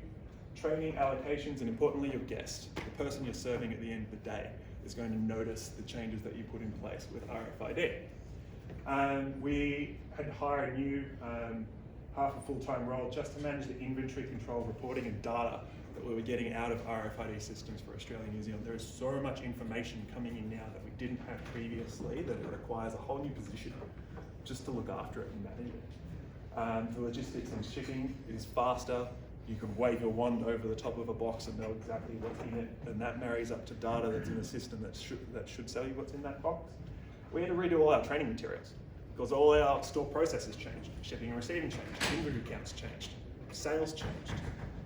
training, allocations, and importantly, your guest, the person you're serving at the end of the day, is going to notice the changes that you put in place with RFID. We had to hire a new half a full-time role just to manage the inventory control, reporting, and data that we were getting out of RFID systems for Australia and New Zealand. There is so much information coming in now that we didn't have previously that it requires a whole new position just to look after it and manage it. The logistics and shipping is faster, You can wave your wand over the top of a box and know exactly what's in it, and that marries up to data that's in a system that should tell you what's in that box. We had to redo all our training materials because all our store processes changed. Shipping and receiving changed, inventory counts changed, sales changed.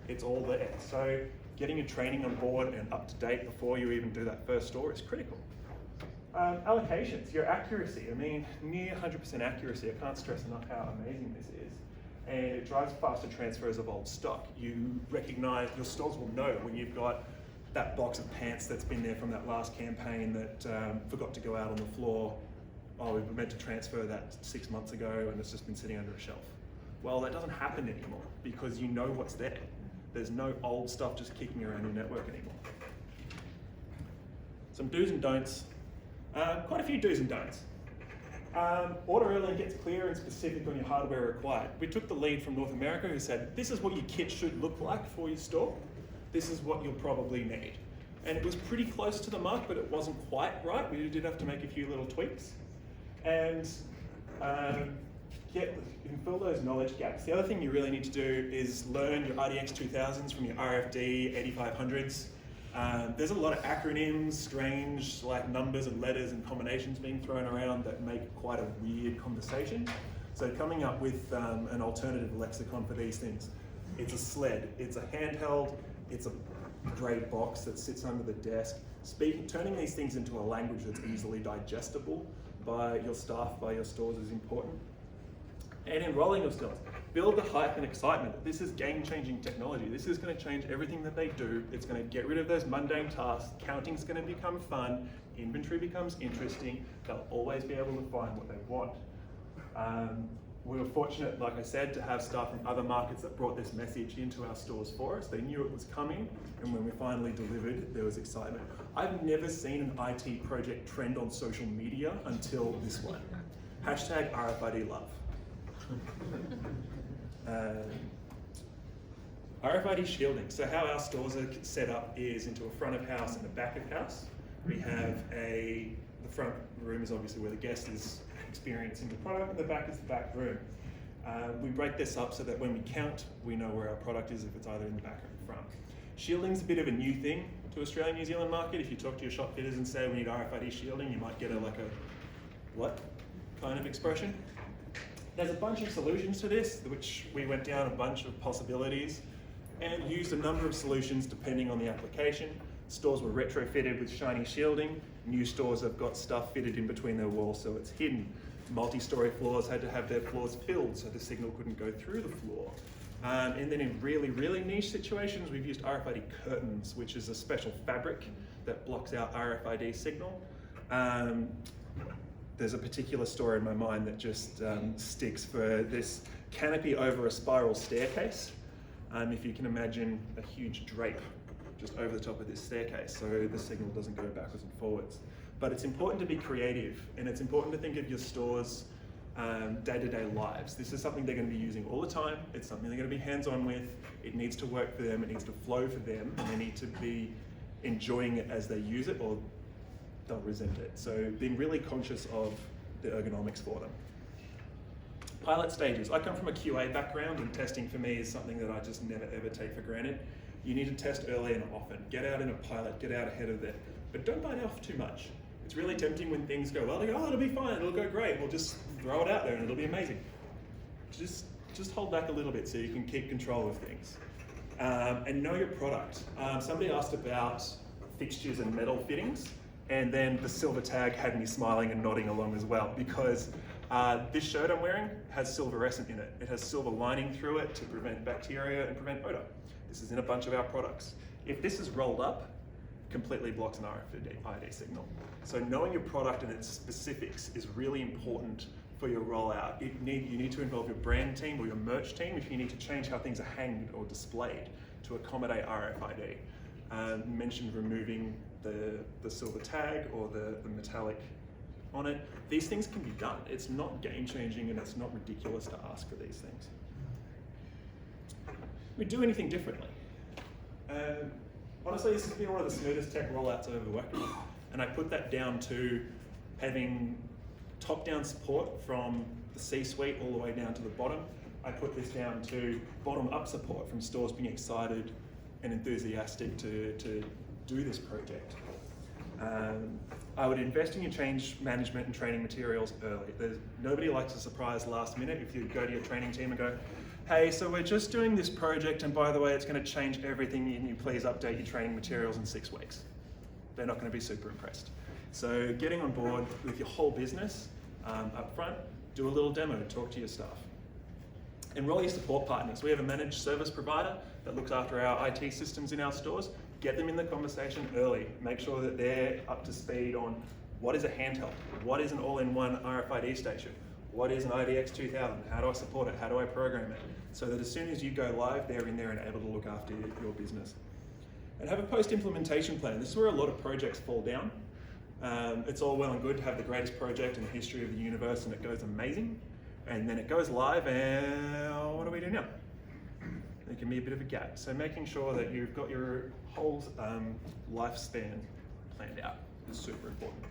It's all there. So getting your training on board and up to date before you even do that first store is critical. Allocations, your accuracy. I mean, near 100% accuracy. I can't stress enough how amazing this is. And it drives faster transfers of old stock. You recognize, your stores will know when you've got that box of pants that's been there from that last campaign that forgot to go out on the floor. Oh, we were meant to transfer that 6 months ago and it's just been sitting under a shelf. Well, that doesn't happen anymore because you know what's there. There's no old stuff just kicking around your network anymore. Some do's and don'ts. Quite a few do's and don'ts. Order early and gets clear and specific on your hardware required. We took the lead from North America who said, this is what your kit should look like for your store. This is what you'll probably need. And it was pretty close to the mark, but it wasn't quite right. We did have to make a few little tweaks. And fill those knowledge gaps. The other thing you really need to do is learn your RDX 2000s from your RFD 8500s. There's a lot of acronyms, strange like numbers and letters and combinations being thrown around that make quite a weird conversation. So coming up with an alternative lexicon for these things. It's a sled, it's a handheld, it's a grey box that sits under the desk. Turning these things into a language that's easily digestible by your staff, by your stores is important. And enrolling your stores. Build the hype and excitement. This is game-changing technology. This is going to change everything that they do. It's going to get rid of those mundane tasks. Counting's going to become fun. Inventory becomes interesting. They'll always be able to find what they want. We were fortunate, like I said, to have staff from other markets that brought this message into our stores for us. They knew it was coming, and when we finally delivered, there was excitement. I've never seen an IT project trend on social media until this one. Hashtag RFID love. RFID shielding. So how our stores are set up is into a front of house and a back of house. We have the front room is obviously where the guest is experiencing the product, and the back is the back room. We break this up so that when we count, we know where our product is if it's either in the back or in the front. Shielding's a bit of a new thing to Australia, New Zealand market. If you talk to your shop fitters and say we need RFID shielding, you might get like a what kind of expression. There's a bunch of solutions to this, which we went down a bunch of possibilities and used a number of solutions depending on the application. Stores were retrofitted with shiny shielding. New stores have got stuff fitted in between their walls so it's hidden. Multi-story floors had to have their floors filled so the signal couldn't go through the floor. And then in really, really niche situations, we've used RFID curtains, which is a special fabric that blocks out RFID signal. There's a particular story in my mind that just sticks for this canopy over a spiral staircase. If you can imagine a huge drape just over the top of this staircase, so the signal doesn't go backwards and forwards. But it's important to be creative, and it's important to think of your stores' day-to-day lives. This is something they're going to be using all the time. It's something they're going to be hands-on with. It needs to work for them. It needs to flow for them, and they need to be enjoying it as they use it, or they'll resent it. So being really conscious of the ergonomics for them. Pilot stages. I come from a QA background, and testing for me is something that I just never ever take for granted. You need to test early and often. Get out in a pilot, get out ahead of it, but don't bite off too much. It's really tempting when things go well, they go, oh, it'll be fine, it'll go great, we'll just throw it out there and it'll be amazing. Just hold back a little bit so you can keep control of things. And know your product. Somebody asked about fixtures and metal fittings, and then the silver tag had me smiling and nodding along as well, because this shirt I'm wearing has silverescent in it. It has silver lining through it to prevent bacteria and prevent odor. This is in a bunch of our products. If this is rolled up, completely blocks an RFID signal. So knowing your product and its specifics is really important for your rollout. You need to involve your brand team or your merch team if you need to change how things are hanged or displayed to accommodate RFID. You mentioned removing the silver tag or the metallic on it. These things can be done. It's not game-changing and it's not ridiculous to ask for these things. We do anything differently. Honestly, this has been one of the smoothest tech rollouts I've ever worked with. And I put that down to having top-down support from the C-suite all the way down to the bottom. I put this down to bottom-up support from stores being excited and enthusiastic to do this project. I would invest in your change management and training materials early. Nobody likes a surprise last minute. If you go to your training team and go, hey, so we're just doing this project, and by the way, it's going to change everything, and you please update your training materials in 6 weeks. They're not going to be super impressed. So getting on board with your whole business up front, do a little demo, talk to your staff. Enroll your support partners. We have a managed service provider that looks after our IT systems in our stores. Get them in the conversation early. Make sure that they're up to speed on what is a handheld, what is an all-in-one RFID station, what is an IDX 2000, how do I support it, how do I program it, so that as soon as you go live, they're in there and able to look after your business. And have a post-implementation plan. This is where a lot of projects fall down. It's all well and good to have the greatest project in the history of the universe and it goes amazing, and then it goes live and what do we do now? There can be a bit of a gap. So making sure that you've got your whole lifespan planned out is super important.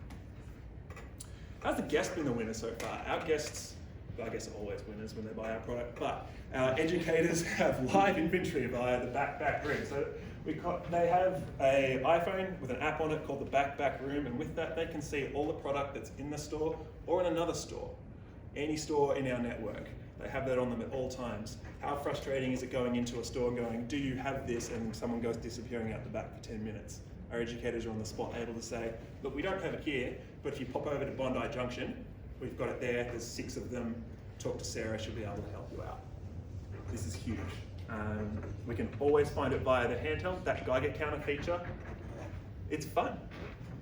How's the guest been the winner so far? Our guests, I guess, are always winners when they buy our product, but our educators have live inventory via the back room. So they have an iPhone with an app on it called the back room, and with that they can see all the product that's in the store or in another store, any store in our network. They have that on them at all times. How frustrating is it going into a store and going, do you have this? And someone goes disappearing out the back for 10 minutes. Our educators are on the spot able to say, look, we don't have it here, but if you pop over to Bondi Junction, we've got it there, there's 6 of them. Talk to Sarah, she'll be able to help you out. This is huge. We can always find it via the handheld, that Geiger counter feature. It's fun.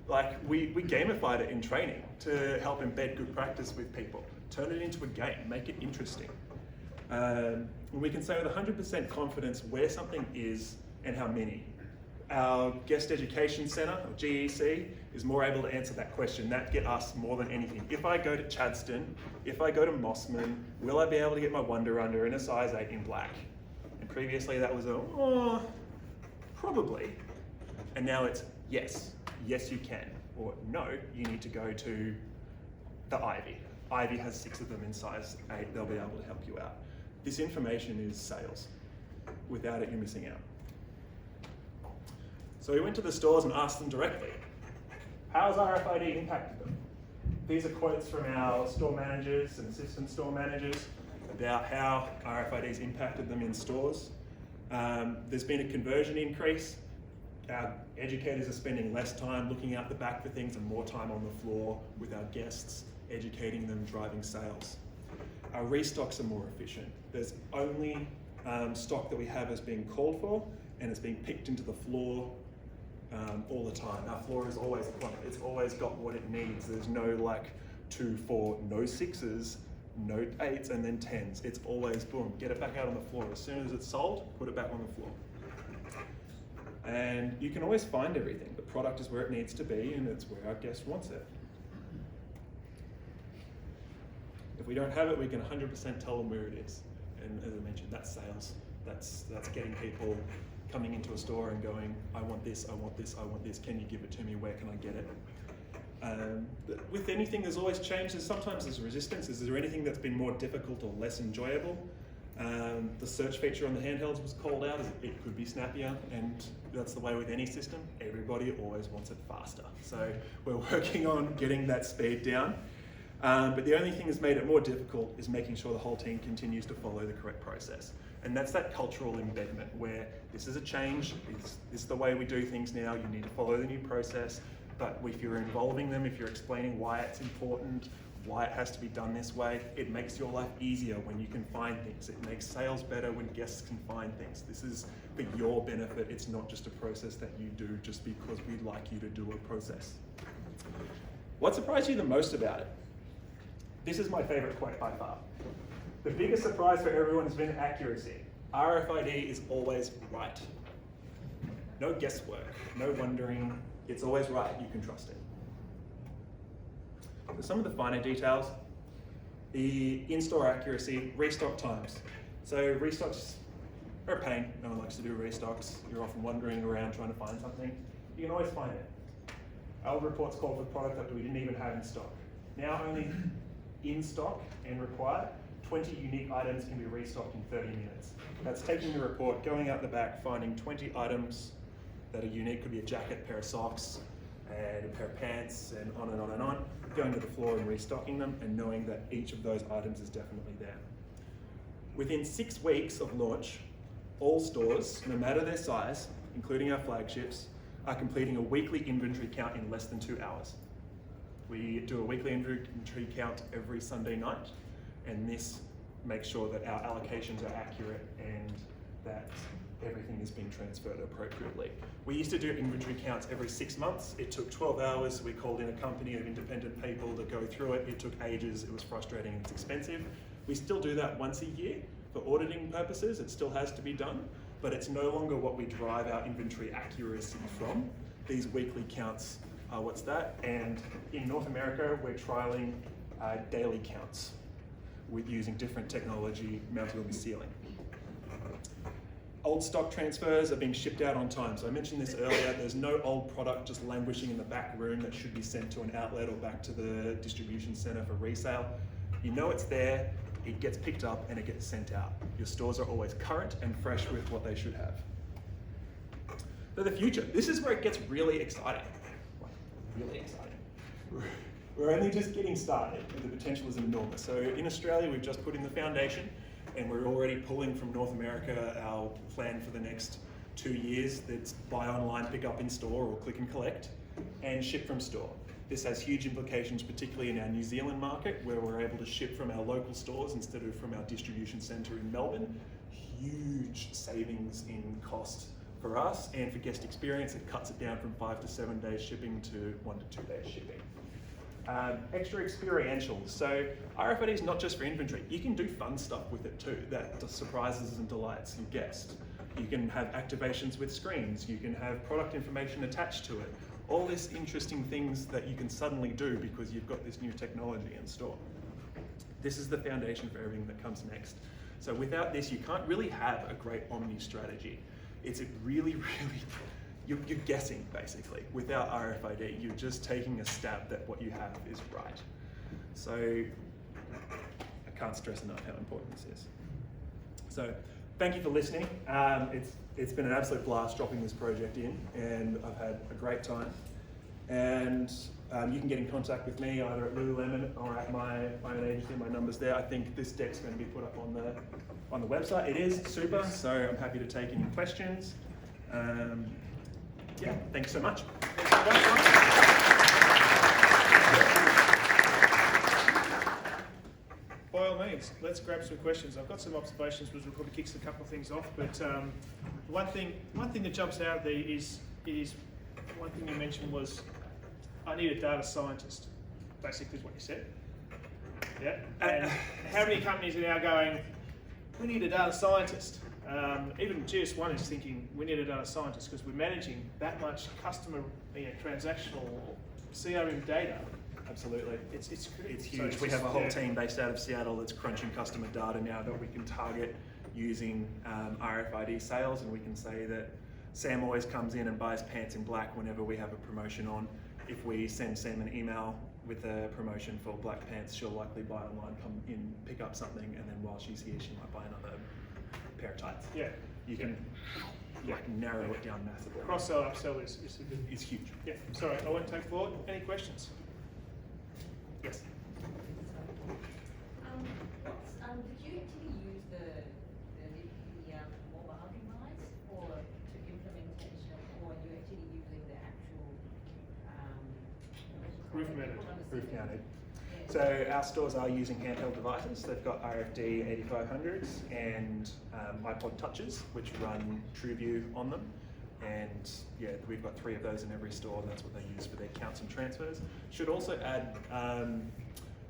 Like we gamified it in training to help embed good practice with people. Turn it into a game, make it interesting. We can say with 100% confidence where something is and how many. Our Guest Education Centre, or GEC, is more able to answer that question. That get us more than anything. If I go to Chadston, if I go to Mossman, will I be able to get my Wonder Under in a size 8 in black? And previously that was probably. And now it's yes you can. Or no, you need to go to the Ivy. Ivy has 6 of them in size 8, they'll be able to help you out. This information is sales. Without it, you're missing out. So we went to the stores and asked them directly, how's RFID impacted them? These are quotes from our store managers and assistant store managers about how RFID's impacted them in stores. There's been a conversion increase. Our educators are spending less time looking out the back for things and more time on the floor with our guests, educating them, driving sales. Our restocks are more efficient. There's only stock that we have as being called for, and it's being picked into the floor all the time. Our floor is always plump. It's always got what it needs. There's no like 2, 4, no 6s, no 8s, and then 10s. It's always boom, get it back out on the floor. As soon as it's sold, put it back on the floor. And you can always find everything. The product is where it needs to be, and it's where our guest wants it. If we don't have it, we can 100% tell them where it is. And as I mentioned, that's sales. That's getting people coming into a store and going, I want this, I want this, I want this. Can you give it to me? Where can I get it? With anything, there's always change. Sometimes there's resistance. Is there anything that's been more difficult or less enjoyable? The search feature on the handhelds was called out as it could be snappier, and that's the way with any system. Everybody always wants it faster. So we're working on getting that speed down. But the only thing that's made it more difficult is making sure the whole team continues to follow the correct process. And that's that cultural embedment where this is a change, this is the way we do things now, you need to follow the new process, but if you're involving them, if you're explaining why it's important, why it has to be done this way, it makes your life easier when you can find things. It makes sales better when guests can find things. This is for your benefit, it's not just a process that you do just because we'd like you to do a process. What surprised you the most about it? This is my favorite quote by far. The biggest surprise for everyone has been accuracy. RFID is always right. No guesswork, no wondering, it's always right, you can trust it. So some of the finer details, the in-store accuracy, restock times. So restocks are a pain, no one likes to do restocks. You're often wandering around trying to find something. You can always find it. Our reports called for product that we didn't even have in stock. Now only in stock and required, 20 unique items can be restocked in 30 minutes. That's taking the report, going out the back, finding 20 items that are unique. Could be a jacket, a pair of socks, and a pair of pants, and on and on and on. Going to the floor and restocking them, and knowing that each of those items is definitely there. Within 6 weeks of launch, all stores, no matter their size, including our flagships, are completing a weekly inventory count in less than 2 hours. We do a weekly inventory count every Sunday night, and this makes sure that our allocations are accurate and that everything is being transferred appropriately. We used to do inventory counts every 6 months. It took 12 hours. We called in a company of independent people to go through it. It took ages. It was frustrating. It's expensive. We still do that once a year for auditing purposes. It still has to be done, but it's no longer what we drive our inventory accuracy from. These weekly counts are what's that. And in North America, we're trialing daily counts with using different technology mounted on the ceiling. Old stock transfers are being shipped out on time. So I mentioned this earlier, there's no old product just languishing in the back room that should be sent to an outlet or back to the distribution center for resale. You know it's there, it gets picked up and it gets sent out. Your stores are always current and fresh with what they should have. For the future, this is where it gets really exciting. Really exciting. We're only just getting started, but the potential is enormous. So in Australia, we've just put in the foundation, and we're already pulling from North America our plan for the next 2 years. That's buy online, pick up in store, or click and collect, and ship from store. This has huge implications, particularly in our New Zealand market, where we're able to ship from our local stores instead of from our distribution centre in Melbourne. Huge savings in cost for us, and for guest experience, it cuts it down from 5 to 7 days shipping to 1 to 2 days shipping. Extra experiential. So RFID is not just for inventory. You can do fun stuff with it too that surprises and delights your guest. You can have activations with screens. You can have product information attached to it. All these interesting things that you can suddenly do because you've got this new technology in store. This is the foundation for everything that comes next. So without this, you can't really have a great omni strategy. It's really, you're guessing basically. Without RFID, you're just taking a stab that what you have is right. So I can't stress enough how important this is. So thank you for listening. It's been an absolute blast dropping this project in, and I've had a great time. And you can get in contact with me either at Lululemon or at my own agency. My number's there. I think this deck's going to be put up on the website. It is super, so I'm happy to take any questions. Yeah, thanks so much. By all means, let's grab some questions. I've got some observations which will probably kick a couple of things off, but one thing that jumps out there is one thing you mentioned was, I need a data scientist, basically is what you said. Yeah. And how many companies are now going, we need a data scientist? Even GS1 is thinking we need a data scientist because we're managing that much customer transactional CRM data. Absolutely. It's huge. So we have a whole team based out of Seattle that's crunching customer data now that we can target using RFID sales, and we can say that Sam always comes in and buys pants in black whenever we have a promotion on. If we send Sam an email with a promotion for black pants, she'll likely buy online, come in, pick up something, and then while she's here, she might buy another pair of tights. Yeah. You can narrow it down massively. Cross-sell, upsell is a good. It's huge. Yeah. Sorry, I won't take forward. Any questions? Yes. Did you actually use the mobile device to implementation, or are you actually using the actual Roof mounted. Roof mounted. So our stores are using handheld devices. They've got RFD 8500s and iPod Touches, which run TrueView on them. And yeah, we've got 3 of those in every store. That's what they use for their counts and transfers. Should also add,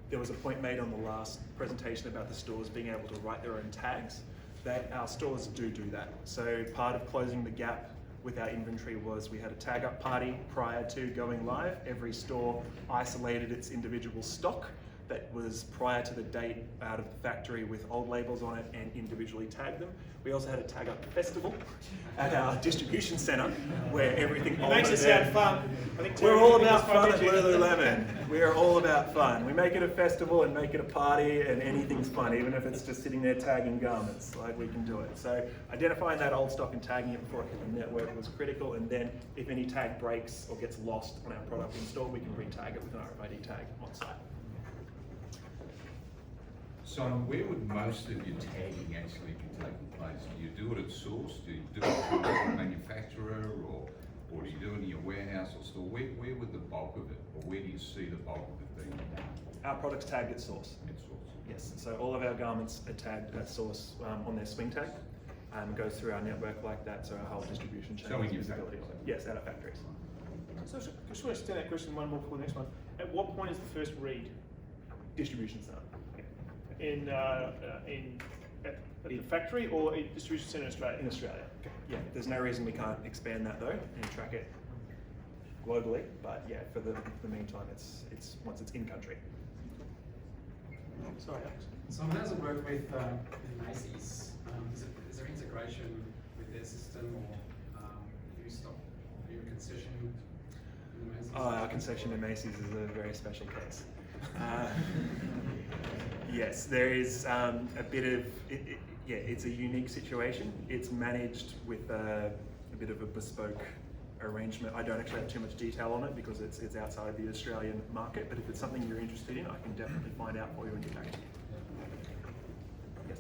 there was a point made on the last presentation about the stores being able to write their own tags, that our stores do that. So part of closing the gap with our inventory was we had a tag up party prior to going live. Every store isolated its individual stock. that was prior to the date out of the factory with old labels on it and individually tag them. We also had a tag up festival at our distribution centre where everything It makes it sound fun. I think we're Terry all thinks about it's fun at did you? Lululemon. We are all about fun. We make it a festival and make it a party, and anything's fun, even if it's just sitting there tagging garments. Like, we can do it. So identifying that old stock and tagging it before it hit the network was critical. And then if any tag breaks or gets lost on our product in store, we can re-tag it with an RFID tag on site. Simon, where would most of your tagging actually be taking place? Do you do it at source? Do you do it from a manufacturer, or do you do it in your warehouse or store? Where would the bulk of it, or where do you see the bulk of it being done? Our products tagged at source. At source. Yes, so all of our garments are tagged at source on their swing tag. Goes through our network like that, so our whole distribution chain So in has your visibility on it. Yes, at our factories. So I just want to extend that question one more before the next one. At what point is the first read Distribution center. at the factory or a distribution centre in Australia? In Australia. Yeah, there's no reason we can't expand that though and track it globally. But yeah, for the meantime, it's once it's in country. Sorry, Alex. So how does it work with Macy's? Is there integration with their system, or do you stop? Are you a concession in the Macy's? Oh, our concession in Macy's is a very special case. Yes, there is a bit of, yeah, it's a unique situation. It's managed with a bit of a bespoke arrangement. I don't actually have too much detail on it because it's outside of the Australian market, but if it's something you're interested in, I can definitely find out for you and get back to you. Yes?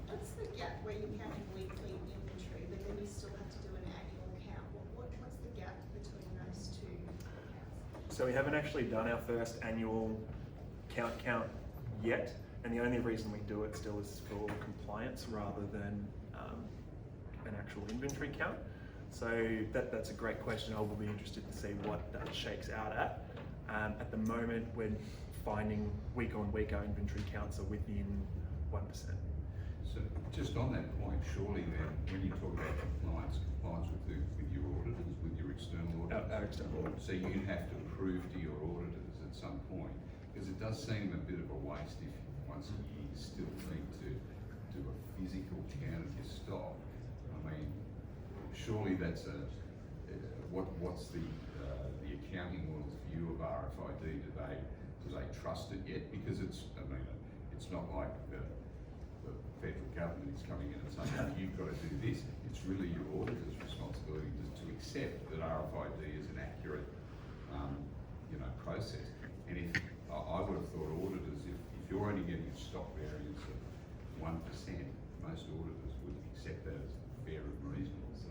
What's the gap where you're counting weekly inventory, but then you still have to do an annual count? What's the gap between those two counts? So we haven't actually done our first annual count yet, and the only reason we do it still is for compliance rather than an actual inventory count. So that's a great question. I will be interested to see what that shakes out at. At the moment, we're finding week on week our inventory counts are within 1%. So just on that point, surely then, when you talk about compliance with your auditors, with your external auditors, Our external auditors. so you'd have to prove to your auditors at some point, because it does seem a bit of a waste if once a year you still need to do a physical count of your stock. I mean, surely that's what's the accounting world's view of RFID? Do they trust it yet? Because it's not like the federal government is coming in and saying, oh, you've got to do this. It's really your auditor's responsibility to accept that RFID is an accurate process. And if I would have thought auditors, if you're only getting a stock variance of 1%, most auditors would accept that as fair and reasonable. So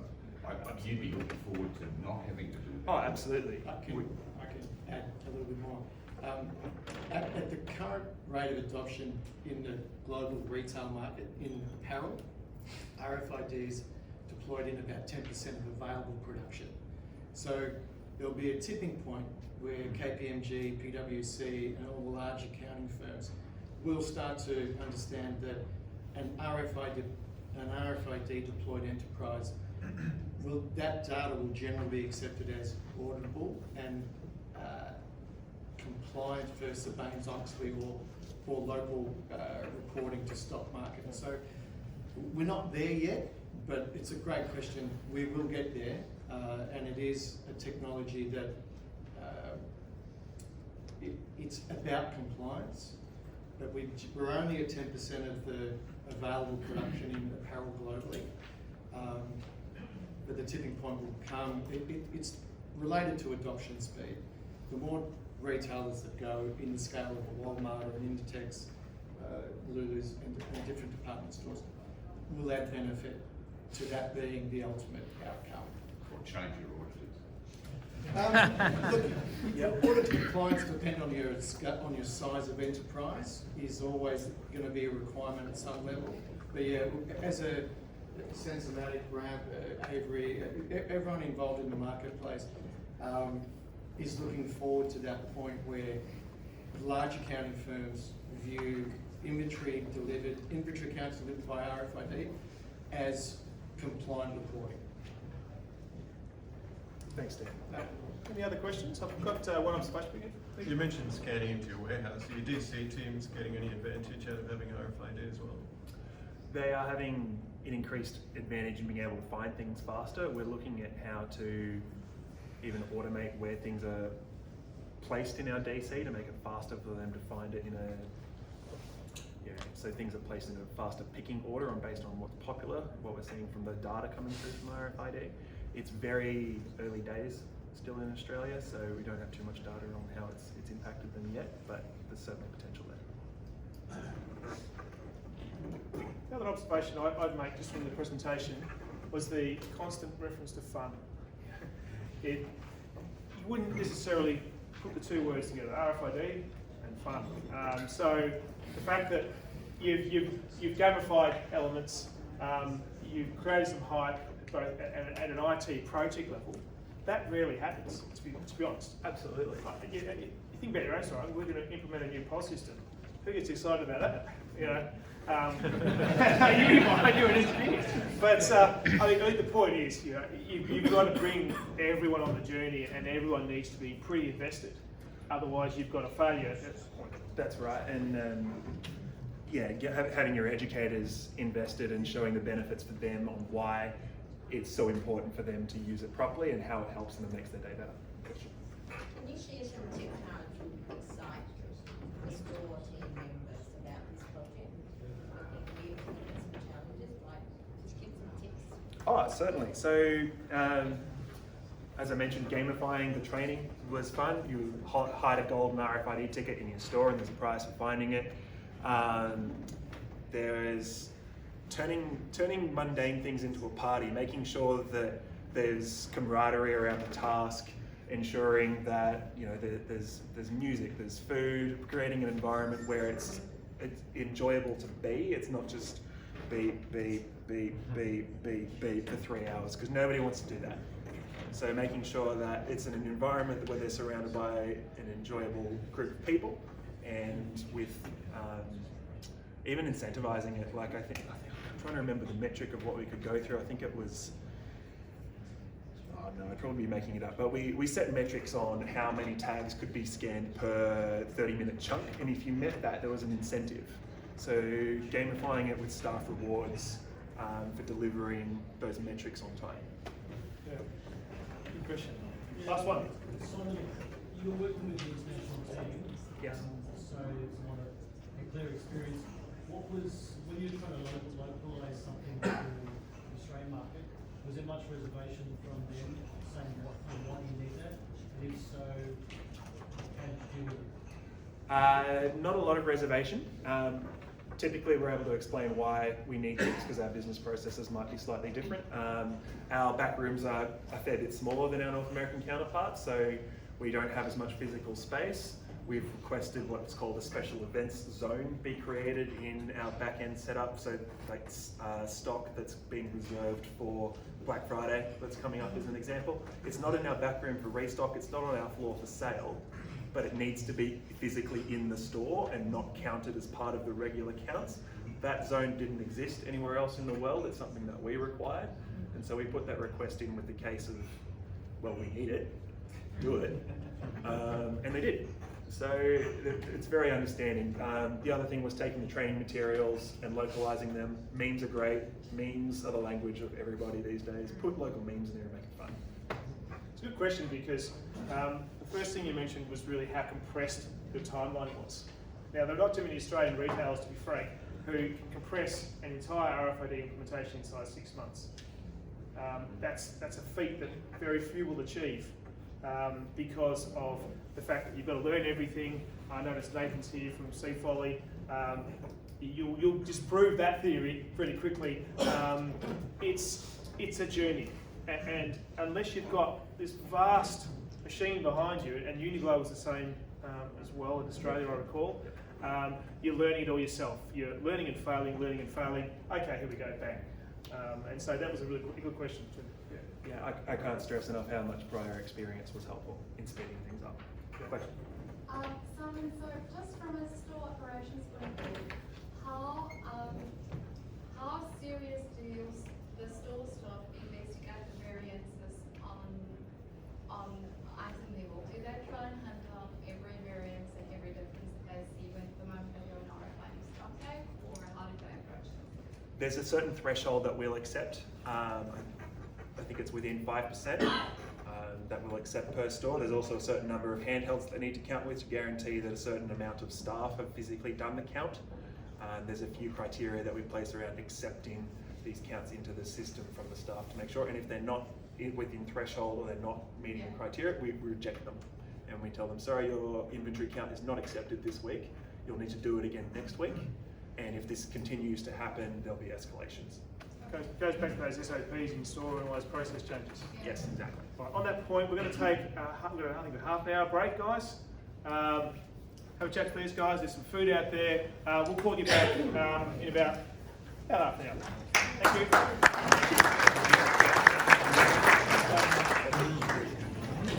you'd be looking forward to not having to do that. Oh, absolutely. I can add a little bit more. At the current rate of adoption in the global retail market in apparel, RFID is deployed in about 10% of available production. So there'll be a tipping point where KPMG, PwC, and all the large accounting firms will start to understand that an RFID deployed enterprise that data will generally be accepted as auditable and compliant for Sarbanes-Oxley or local reporting to stock market. And so we're not there yet, but it's a great question. We will get there, and it is a technology that it's about compliance, but we're only at 10% of the available production in apparel globally. But the tipping point will come. It's related to adoption speed. The more retailers that go in the scale of a Walmart or an Inditex, Lulu's, and different department stores, will add benefit to that being the ultimate outcome. Or change your auditors. Look, audit compliance depend on your size of enterprise is always going to be a requirement at some level. But yeah, as a Sensormatic, Ramp, Avery, everyone involved in the marketplace is looking forward to that point where large accounting firms view inventory accounts delivered by RFID as compliant reporting. Thanks, Dan. Any other questions? I've got one observation again. You mentioned scanning into your warehouse. Are your DC teams getting any advantage out of having RFID as well? They are having an increased advantage in being able to find things faster. We're looking at how to even automate where things are placed in our DC to make it faster for them to find it in a, so things are placed in a faster picking order based on what's popular, what we're seeing from the data coming through from RFID. It's very early days still in Australia, so we don't have too much data on how it's impacted them yet, but there's certainly potential there. The other observation I'd make just from the presentation was the constant reference to fun. You wouldn't necessarily put the two words together, RFID and fun. So the fact that you've gamified elements, you've created some hype both at an IT project level, that rarely happens, to be honest. Absolutely. You think about your own story, we're going to implement a new POS system. Who gets excited about that? You know, you're an engineer. But I think the point is, you've got to bring everyone on the journey, and everyone needs to be pretty invested. Otherwise, you've got a failure at this point. That's right, and having your educators invested and showing the benefits for them on why it's so important for them to use it properly and how it helps them and makes their day better. Can you share some technology insight for store team members about this project? I think we've had some challenges, like just give some tips. Oh, certainly. So, as I mentioned, gamifying the training was fun. You hide a golden RFID ticket in your store and there's a prize for finding it. There is turning mundane things into a party, making sure that there's camaraderie around the task, ensuring that there's music, there's food, creating an environment where it's enjoyable to be. It's not just beep for 3 hours, because nobody wants to do that. So making sure that it's in an environment where they're surrounded by an enjoyable group of people, and with even incentivizing it. Like I think I'm trying to remember the metric of what we could go through. I think it was, I'd probably be making it up, but we set metrics on how many tags could be scanned per 30-minute chunk, and if you met that, there was an incentive. So gamifying it with staff rewards for delivering those metrics on time. Yeah. Good question. Last one. Simon, you're working with the international team. Yes. So it's not a clear experience. What was, when you're trying to localise something to the Australian market, was there much reservation from them saying why you need that? And if so, how did you deal with it? Not a lot of reservation. Typically, we're able to explain why we need things because our business processes might be slightly different. Our back rooms are a fair bit smaller than our North American counterparts, so we don't have as much physical space. We've requested what's called a special events zone be created in our back-end setup, so like stock that's being reserved for Black Friday that's coming up as an example. It's not in our back room for restock, it's not on our floor for sale, but it needs to be physically in the store and not counted as part of the regular counts. That zone didn't exist anywhere else in the world. It's something that we required. And so we put that request in with the case of, well, we need it, do it. And they did. So it's very understanding. The other thing was taking the training materials and localizing them. Memes are great. Memes are the language of everybody these days. Put local memes in there and make it fun. It's a good question because the first thing you mentioned was really how compressed the timeline was. Now, there are not too many Australian retailers, to be frank, who can compress an entire RFID implementation inside 6 months. That's a feat that very few will achieve because of the fact that you've got to learn everything. I noticed Nathan's here from Seafolly. You'll disprove that theory pretty quickly. It's a journey, and unless you've got this vast machine behind you, and Uniglow was the same as well in Australia, I recall. You're learning it all yourself. You're learning and failing. Okay, here we go, bang. And so that was a really good question too. Yeah, I can't stress enough how much prior experience was helpful in speeding things up. Question? Simon, so just from a store operations point of view, how serious do the store staff investigate the variances on there's a certain threshold that we'll accept. I think it's within 5% that we'll accept per store. There's also a certain number of handhelds that they need to count with to guarantee that a certain amount of staff have physically done the count. There's a few criteria that we place around accepting these counts into the system from the staff to make sure, and if they're not within threshold or they're not meeting the criteria, we reject them. And we tell them, sorry, your inventory count is not accepted this week. You'll need to do it again next week. And if this continues to happen, there'll be escalations. Goes back to those SOPs in store and all those process changes. Yes, exactly. Right, on that point, we're going to take I think a half an hour break, guys. Have a chat to these guys. There's some food out there. We'll call you back in about half an hour. Thank you.